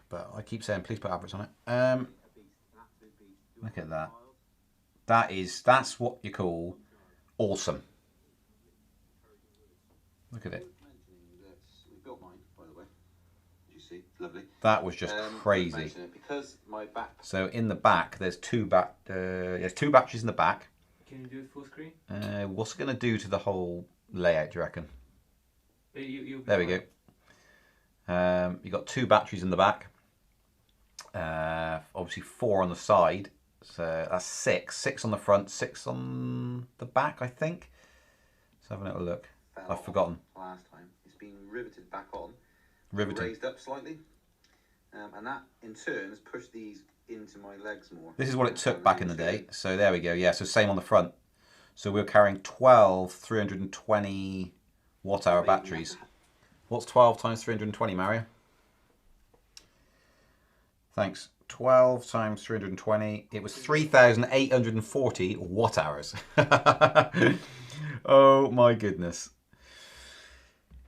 But I keep saying, please put adverts on it. Look at that. That's what you call awesome. Look at it. That was just crazy. So in the back, there's two batteries in the back. Can you do it full screen? What's it going to do to the whole layout, do you reckon? There we go. You've got 2 batteries in the back. Obviously 4 on the side. So that's 6. 6 on the front, 6 on the back, I think. Let's have a little look. I've forgotten. Last time. It's been riveted back on. Riveted. Raised up slightly. And that, in turn, has pushed these into my legs more. This is what it took back in the day. So there we go. Yeah, so same on the front. So we're carrying 12 320 watt-hour batteries. What's 12 times 320, Mario? Thanks. 12 times 320. It was 3,840 watt-hours. Oh, my goodness.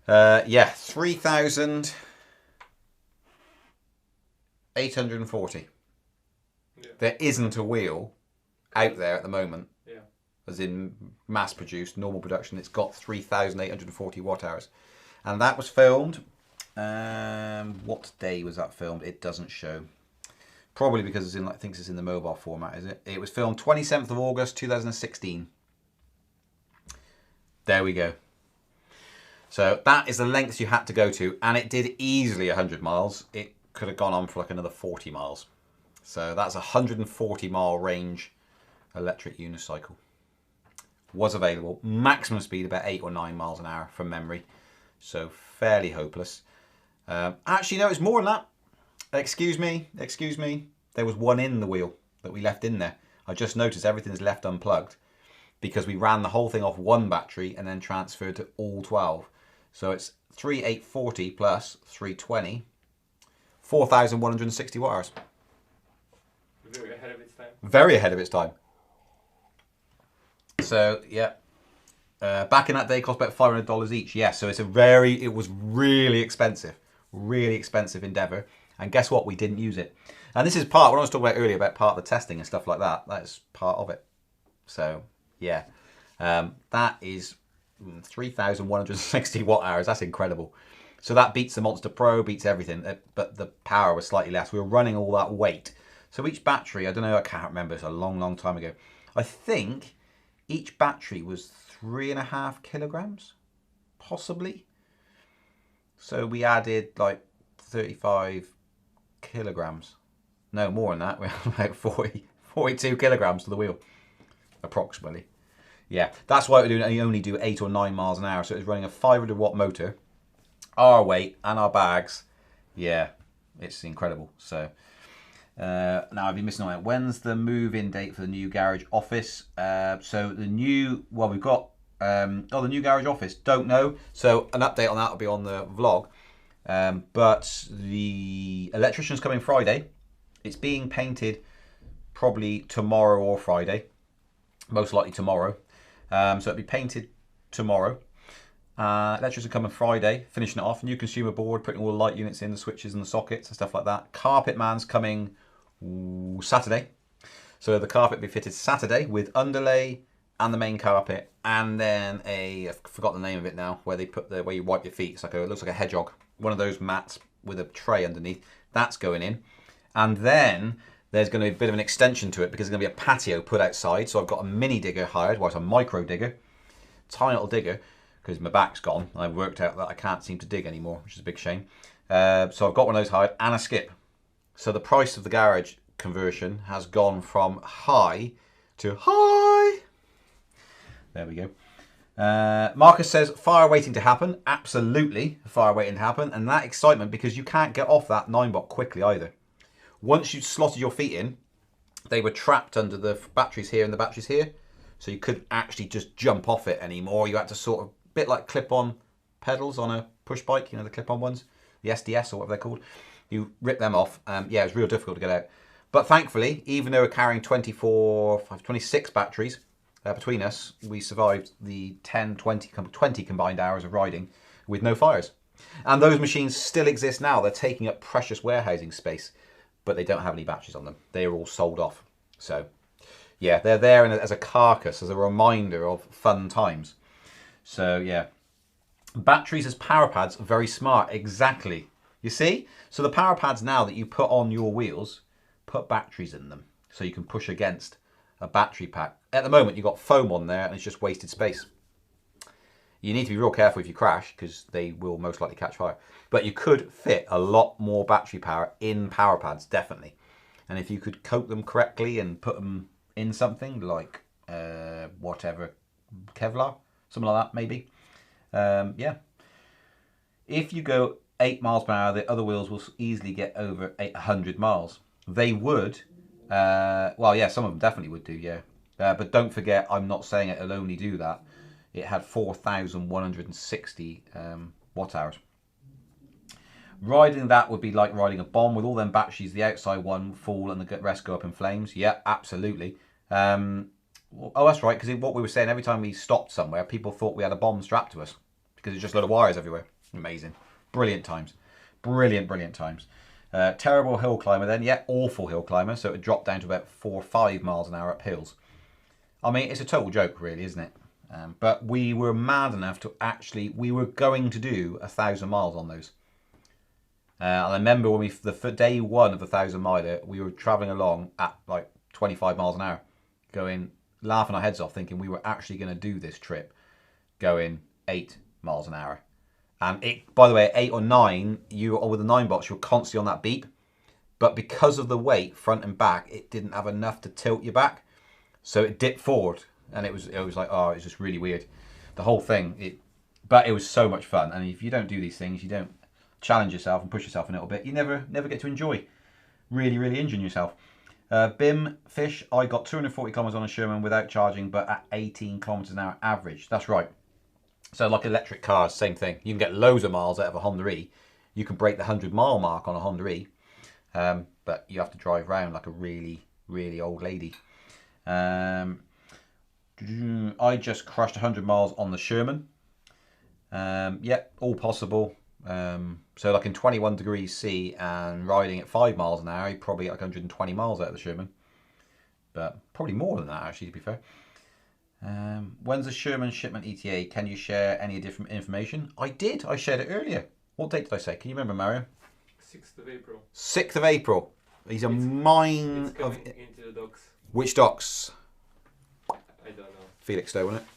Yeah, 3,000... 840. Yeah. There isn't a wheel out there at the moment, Yeah. as in mass produced, normal production. It's got 3,840 watt hours. And that was filmed. What day was that filmed? It doesn't show. Probably because it's in, I think it's in the mobile format, is it? It was filmed 27th of August 2016. There we go. So that is the length you had to go to, and it did easily 100 miles. It could have gone on for like another 40 miles. So that's a 140 mile range electric unicycle. Was available. Maximum speed about 8 or 9 miles an hour from memory. So fairly hopeless. Actually, no, it's more than that. Excuse me. There was one in the wheel that we left in there. I just noticed everything's left unplugged because we ran the whole thing off one battery and then transferred to all 12. So it's 3,840 plus 320, 4,160 watt hours. Very ahead of its time. Very ahead of its time. So yeah, back in that day, it cost about $500 each. Yeah, so it was really expensive endeavor. And guess what? We didn't use it. And this is part, what I was talking about earlier about part of the testing and stuff like that. That is part of it. So yeah, that is 3,160 watt hours. That's incredible. So that beats the Monster Pro, beats everything, but the power was slightly less. We were running all that weight. So each battery, I don't know, I can't remember, it's a long time ago. I think each battery was 3.5 kilograms, possibly. So we added like 35 kilograms. No, more than that. We had about 42 kilograms to the wheel, approximately. Yeah, that's why we only do 8 or 9 miles an hour. So it's running a 500 watt motor, our weight and our bags. Yeah, it's incredible. So now I've been missing on it. When's the move-in date for the new garage office? So the new, well, we've got, the new garage office, don't know. So an update on that will be on the vlog. But the electrician's coming Friday. It's being painted probably tomorrow or Friday. Most likely tomorrow. So it'll be painted tomorrow. Electrician coming Friday, finishing it off. New consumer board, putting all the light units in, the switches and the sockets and stuff like that. Carpet man's coming Saturday. So the carpet will be fitted Saturday with underlay and the main carpet, and then I forgot the name of it now, where they put where you wipe your feet. It's like it looks like a hedgehog. One of those mats with a tray underneath. That's going in. And then there's going to be a bit of an extension to it because there's going to be a patio put outside. So I've got a mini digger hired, well, it's a micro digger, tiny little digger, because my back's gone. I've worked out that I can't seem to dig anymore, which is a big shame. So I've got one of those hired and a skip. So the price of the garage conversion has gone from high to high. There we go. Marcus says, fire waiting to happen. Absolutely, fire waiting to happen. And that excitement, because you can't get off that 9-bot quickly either. Once you slotted your feet in, they were trapped under the batteries here and the batteries here. So you couldn't actually just jump off it anymore. You had to sort of, bit like clip-on pedals on a push bike, you know, the clip-on ones, the SDS or whatever they're called. You rip them off. Yeah, it was real difficult to get out. But thankfully, even though we're carrying 26 batteries between us, we survived the 20 combined hours of riding with no fires. And those machines still exist now. They're taking up precious warehousing space, but they don't have any batteries on them. They are all sold off. So yeah, they're there as a carcass, as a reminder of fun times. So yeah, batteries as power pads are very smart. Exactly. You see? So the power pads now that you put on your wheels, put batteries in them so you can push against a battery pack. At the moment, you've got foam on there and it's just wasted space. You need to be real careful if you crash because they will most likely catch fire. But you could fit a lot more battery power in power pads, definitely. And if you could coat them correctly and put them in something like whatever, Kevlar, something like that maybe. Yeah. If you go 8 miles per hour, the other wheels will easily get over 800 miles. They would, well, yeah, some of them definitely would do, yeah. But don't forget, I'm not saying it'll only do that. It had 4,160 watt hours. Riding that would be like riding a bomb with all them batteries, the outside one fall and the rest go up in flames. Yeah, absolutely. Oh, that's right, because what we were saying, every time we stopped somewhere, people thought we had a bomb strapped to us because it's just a load of wires everywhere. Amazing. Brilliant times. Brilliant times. Terrible hill climber then, yeah, awful hill climber. So it dropped down to about 4 or 5 miles an hour up hills. I mean, it's a total joke, really, isn't it? But we were mad enough to actually, we were going to do 1,000 miles on those. And I remember when the day one of the 1,000 miler, we were travelling along at like 25 miles an hour, going, laughing our heads off, thinking we were actually going to do this trip, going 8 miles an hour. And it, by the way, at 8 or 9, or with the 9 box, you're constantly on that beep. But because of the weight, front and back, it didn't have enough to tilt you back. So it dipped forward. And it was like, oh, it's just really weird. The whole thing, but it was so much fun. And if you don't do these things, you don't challenge yourself and push yourself a little bit, you never get to enjoy really injuring yourself. Bim Fish, I got 240 kilometers on a Sherman without charging, but at 18 kilometers an hour average. That's right. So like electric cars, same thing. You can get loads of miles out of a Honda E. You can break the 100-mile mark on a Honda E, but you have to drive around like a really old lady. I just crushed 100 miles on the Sherman. Yeah, all possible. So like in 21 degrees C and riding at 5 miles an hour, you probably get like 120 miles out of the Sherman. But probably more than that, actually, to be fair. When's the Sherman shipment ETA? Can you share any different information? I did. I shared it earlier. What date did I say? Can you remember, Mario? 6th of April. 6th of April. He's a mine it's coming into the docks. Which docks? I don't know. Felixstowe, wasn't it?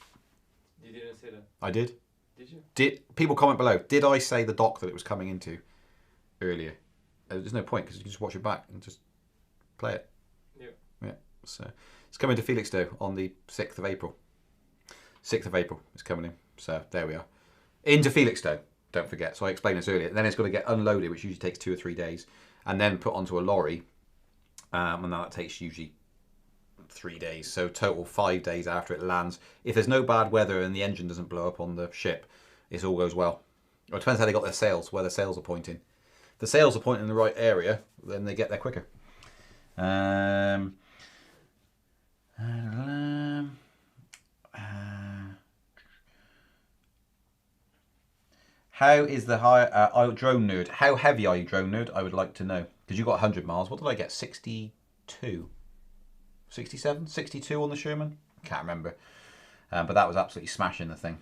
You didn't say that. I did. Did you? Did people comment below? Did I say the dock that it was coming into earlier? There's no point because you can just watch it back and just play it. Yeah. So it's coming to Felixstowe on the 6th of April. 6th of April is coming in. So there we are. Into Felixstowe. Don't forget. So I explained this earlier. Then it's got to get unloaded, which usually takes 2 or 3 days, and then put onto a lorry, and that takes usually 3 days. So total 5 days after it lands. If there's no bad weather and the engine doesn't blow up on the ship, it all goes well. It depends how they got their sails, where the sails are pointing. If the sails are pointing in the right area, then they get there quicker. How is the high drone nerd? How heavy are you, drone nerd? I would like to know, because you got 100 miles. What did I get? 62, 67, 62 on the Sherman. Can't remember, but that was absolutely smashing the thing.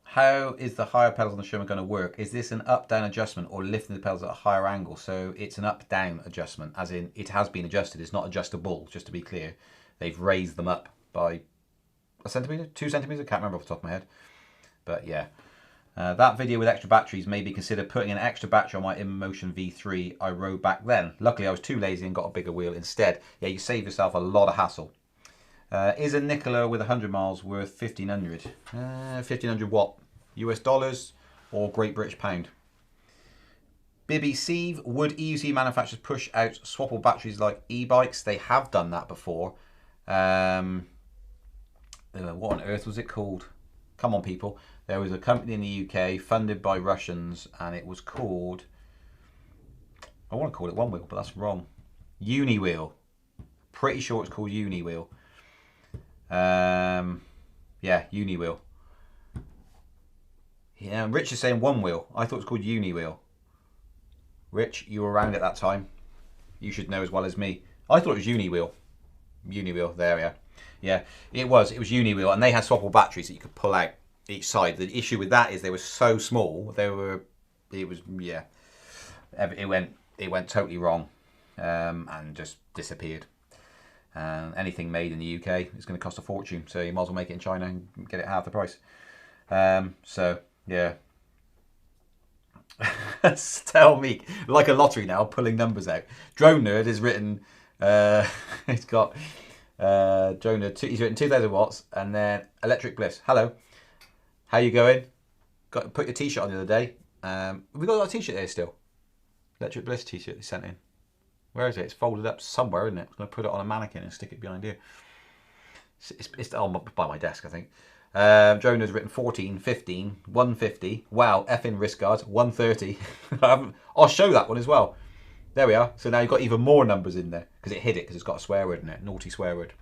How is the higher pedals on the Sherman going to work? Is this an up-down adjustment or lifting the pedals at a higher angle? So it's an up-down adjustment, as in it has been adjusted. It's not adjustable, just to be clear. They've raised them up by a centimetre, 2 centimetres, I can't remember off the top of my head. But yeah, that video with extra batteries may be considered putting an extra battery on my InMotion V3 I rode back then. Luckily I was too lazy and got a bigger wheel instead. Yeah, you save yourself a lot of hassle. Is a Nikola with 100 miles worth 1,500? 1,500 what? US dollars or Great British pound? Bibby Sieve, would EUC manufacturers push out swappable batteries like e-bikes? They have done that before. What on earth was it called? Come on, people. There was a company in the UK funded by Russians, and it was called, I want to call it One Wheel, but that's wrong. Uniwheel. Pretty sure it's called Uniwheel. Yeah, Uniwheel. Yeah, Rich is saying One Wheel. I thought it was called Uniwheel. Rich, you were around at that time. You should know as well as me. I thought it was Uniwheel. Uniwheel, there we are. Yeah, it was Uniwheel, and they had swappable batteries that you could pull out each side. The issue with that is they were so small. It went totally wrong, and just disappeared. And anything made in the UK is going to cost a fortune, so you might as well make it in China and get it half the price. So yeah. Tell me, like a lottery now, pulling numbers out. Drone Nerd is written. It's got. Drone Nerd. He's written 2,000 watts, and then Electric Bliss. Hello, how you going? Put your t-shirt on the other day. We got a t-shirt there still. Electric Bliss t-shirt they sent in. Where is it? It's folded up somewhere, isn't it? I'm going to put it on a mannequin and stick it behind here. It's by my desk, I think. Drone has written 14, 15, 150. Wow, effing wrist guards, 130. I'll show that one as well. There we are. So now you've got even more numbers in there because it hid it because it's got a swear word in it. Naughty swear word.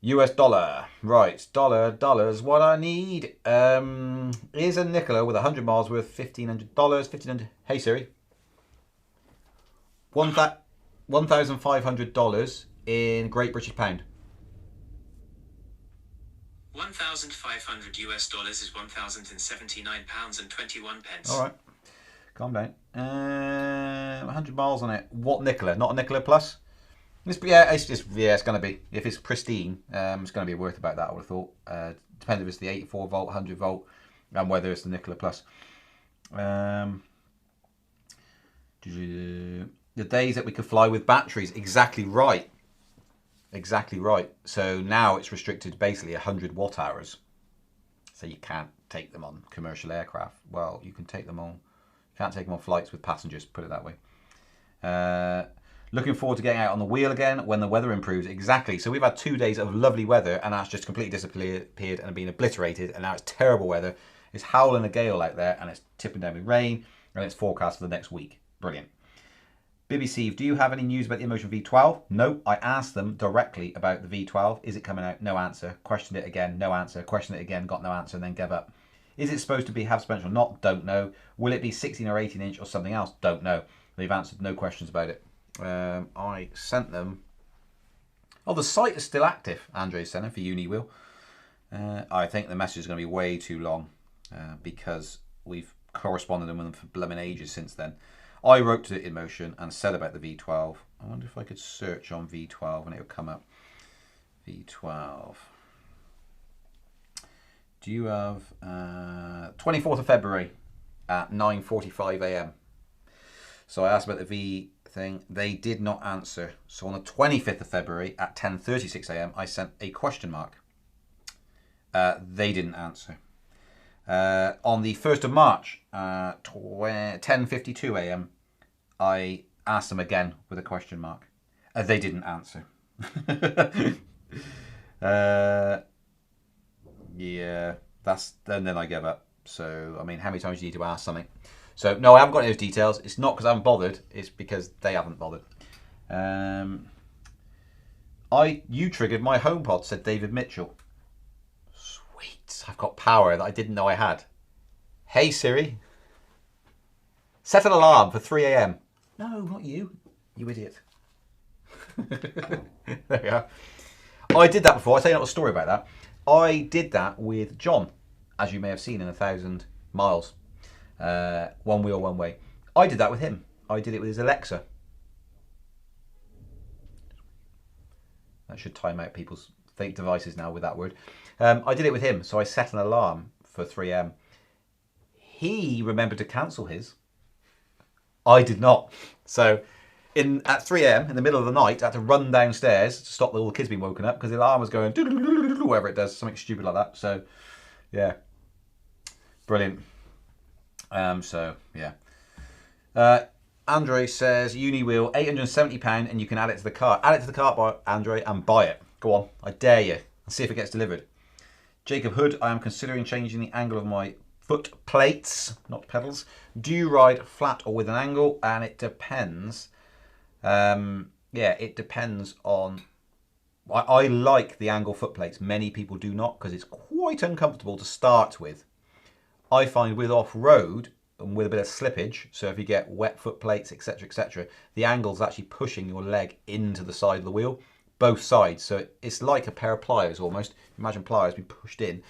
US dollar. Right, dollar's what I need. Is a Nikola with 100 miles worth $1,500. 1,500. Hey Siri. $1,500 in Great British Pound. 1,500 US dollars is 1,079 pounds and 21 pence. All right, calm down. 100 miles on it. What Nikola? Not a Nikola Plus? It's going to be. If it's pristine, it's going to be worth about that, I would have thought. Depends if it's the 84 volt, 100 volt, and whether it's the Nikola Plus. The days that we could fly with batteries, exactly right. Exactly right. So now it's restricted basically 100 watt hours. So you can't take them on commercial aircraft. Well, you can take them on. You can't take them on flights with passengers, put it that way. Looking forward to getting out on the wheel again when the weather improves. Exactly. So we've had 2 days of lovely weather and that's just completely disappeared and been obliterated. And now it's terrible weather. It's howling a gale out there and it's tipping down with rain and it's forecast for the next week. Brilliant. BBC, do you have any news about the Emotion V12? No, I asked them directly about the V12. Is it coming out? No answer. Questioned it again, no answer. Questioned it again, got no answer and then gave up. Is it supposed to have suspension or not? Don't know. Will it be 16 or 18 inch or something else? Don't know. They've answered no questions about it. I sent them. Oh, the site is still active. Andre sent it for Uniwheel. I think the message is going to be way too long because we've corresponded with them for blooming ages since then. I wrote to Emotion and said about the V12. I wonder if I could search on V12 and it would come up. V12. Do you have 24th of February at 9:45 a.m. So I asked about the V thing. They did not answer. So on the 25th of February at 10:36 a.m. I sent a question mark. They didn't answer. On the 1st of March, 10:52 a.m., I asked them again with a question mark. They didn't answer. Yeah, and then I gave up. So, I mean, how many times do you need to ask something? So, no, I haven't got any of those details. It's not because I haven't bothered. It's because they haven't bothered. You triggered my HomePod, said David Mitchell. Sweet. I've got power that I didn't know I had. Hey, Siri. Set an alarm for 3 a.m. No, not you. You idiot. There you are. I did that before. I'll tell you a little story about that. I did that with John, as you may have seen in 1,000 miles. One wheel, one way. I did that with him. I did it with his Alexa. That should time out people's fake devices now with that word. I did it with him, so I set an alarm for 3 a.m. He remembered to cancel his. I did not. So at 3 a.m. in the middle of the night, I had to run downstairs to stop all the kids being woken up because the alarm was going whatever it does, something stupid like that. So yeah, brilliant. So yeah. Andre says Uniwheel £870 and you can add it to the cart. Add it to the cart, Andre, and buy it. Go on, I dare you, and see if it gets delivered. Jacob Hood, I am considering changing the angle of my foot plates, not pedals. Do you ride flat or with an angle? And it depends. It depends on. I like the angle foot plates. Many people do not because it's quite uncomfortable to start with. I find with off-road and with a bit of slippage, so if you get wet foot plates, etc., the angle's actually pushing your leg into the side of the wheel, both sides. So it's like a pair of pliers almost. Imagine pliers being pushed in.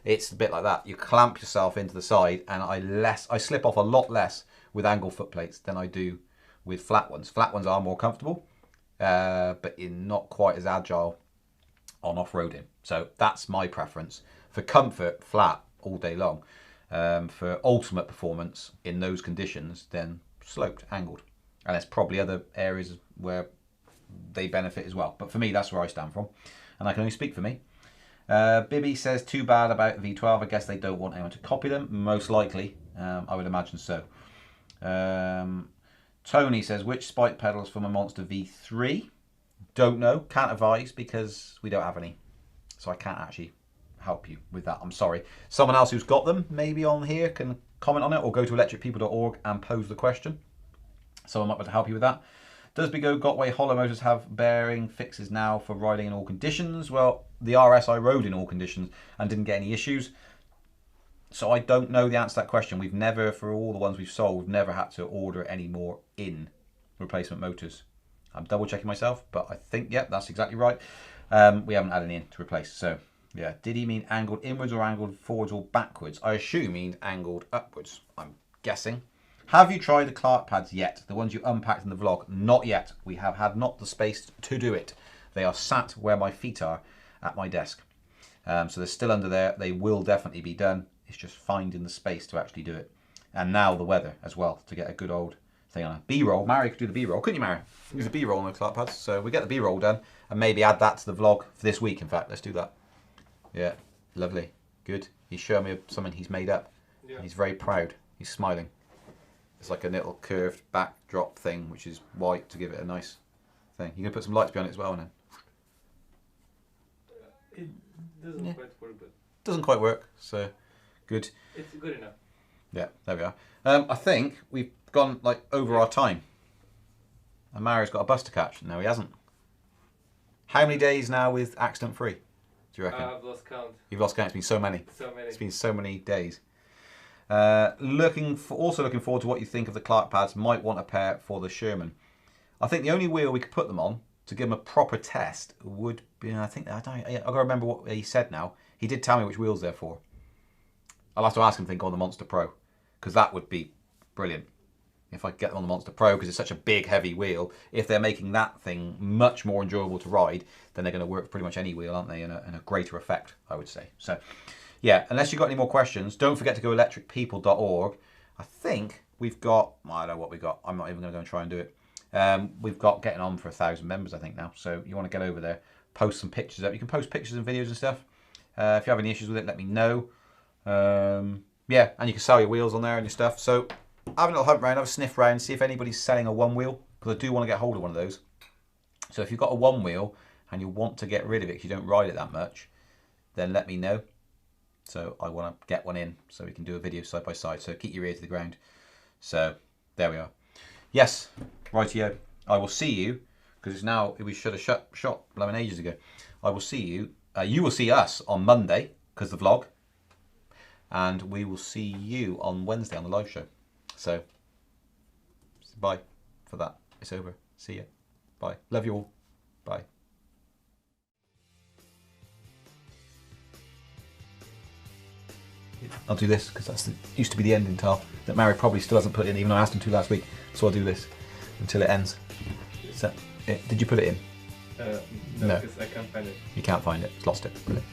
It's a bit like that. You clamp yourself into the side, and I slip off a lot less with angle foot plates than I do with flat ones. Flat ones are more comfortable, but not quite as agile on off-roading. So that's my preference. For comfort, flat all day long. For ultimate performance in those conditions, then sloped, angled. And there's probably other areas where they benefit as well. But for me, that's where I stand from. And I can only speak for me. Bibby says, too bad about the V12. I guess they don't want anyone to copy them. Most likely, I would imagine so. Tony says, which spike pedals from a Monster V3? Don't know. Can't advise because we don't have any. So I can't actually help you with that. I'm sorry. Someone else who's got them, maybe on here, can comment on it or go to electricpeople.org and pose the question. Someone might be able to help you with that. Does Big O Gotway Hollow Motors have bearing fixes now for riding in all conditions? Well, the RS I rode in all conditions and didn't get any issues. So I don't know the answer to that question. We've never, for all the ones we've sold, we've never had to order any more in replacement motors. I'm double checking myself, but I think, yep, that's exactly right. We haven't had any in to replace. So yeah, did he mean angled inwards or angled forwards or backwards? I assume he means angled upwards, I'm guessing. Have you tried the Clark pads yet? The ones you unpacked in the vlog? Not yet. We have had not the space to do it. They are sat where my feet are at my desk. So they're still under there. They will definitely be done. It's just finding the space to actually do it. And now the weather as well, to get a good old thing on a B-roll. Mary could do the B-roll, couldn't you, Mary? Use a B-roll on the Clark pads. So we get the B-roll done and maybe add that to the vlog for this week, in fact. Let's do that. Yeah, lovely. Good. He's showing me something he's made up. Yeah. He's very proud. He's smiling. It's like a little curved backdrop thing, which is white to give it a nice thing. You can put some lights behind it as well, then. It doesn't quite work, but doesn't quite work. So good. It's good enough. Yeah, there we are. I think we've gone like over our time. And Mario's got a bus to catch. No, he hasn't. How many days now with accident free? Do you reckon? I've lost count. You've lost count. It's been so many. So many. It's been so many days. Also looking forward to what you think of the Clark pads. Might want a pair for the Sherman. I think the only wheel we could put them on to give them a proper test would be. I gotta remember what he said now. He did tell me which wheels they're for. I'll have to ask him to think on the Monster Pro, because that would be brilliant if I could get them on the Monster Pro, because it's such a big, heavy wheel. If they're making that thing much more enjoyable to ride, then they're going to work for pretty much any wheel, aren't they? In a greater effect, I would say. So, yeah, unless you've got any more questions, don't forget to go electricpeople.org. I think we've got, I don't know what we've got. I'm not even going to go and try and do it. We've got getting on for 1,000 members, I think, now. So you want to get over there, post some pictures up. You can post pictures and videos and stuff. If you have any issues with it, let me know. Yeah, and you can sell your wheels on there and your stuff. So have a little hunt round, have a sniff round, see if anybody's selling a one wheel, because I do want to get hold of one of those. So if you've got a one wheel and you want to get rid of it because you don't ride it that much, then let me know. So I want to get one in so we can do a video side by side. So keep your ear to the ground. So there we are. Yes, rightio. I will see you, because it's now, we should have shot blowing ages ago. I will see you. You will see us on Monday, because the vlog. And we will see you on Wednesday on the live show. So, bye for that. It's over. See ya. Bye. Love you all. Bye. I'll do this because that's used to be the ending tile that Mary probably still hasn't put in, even though I asked him to last week. So I'll do this until it ends. So, did you put it in? No, because I can't find it. You can't find it. It's lost it. Brilliant.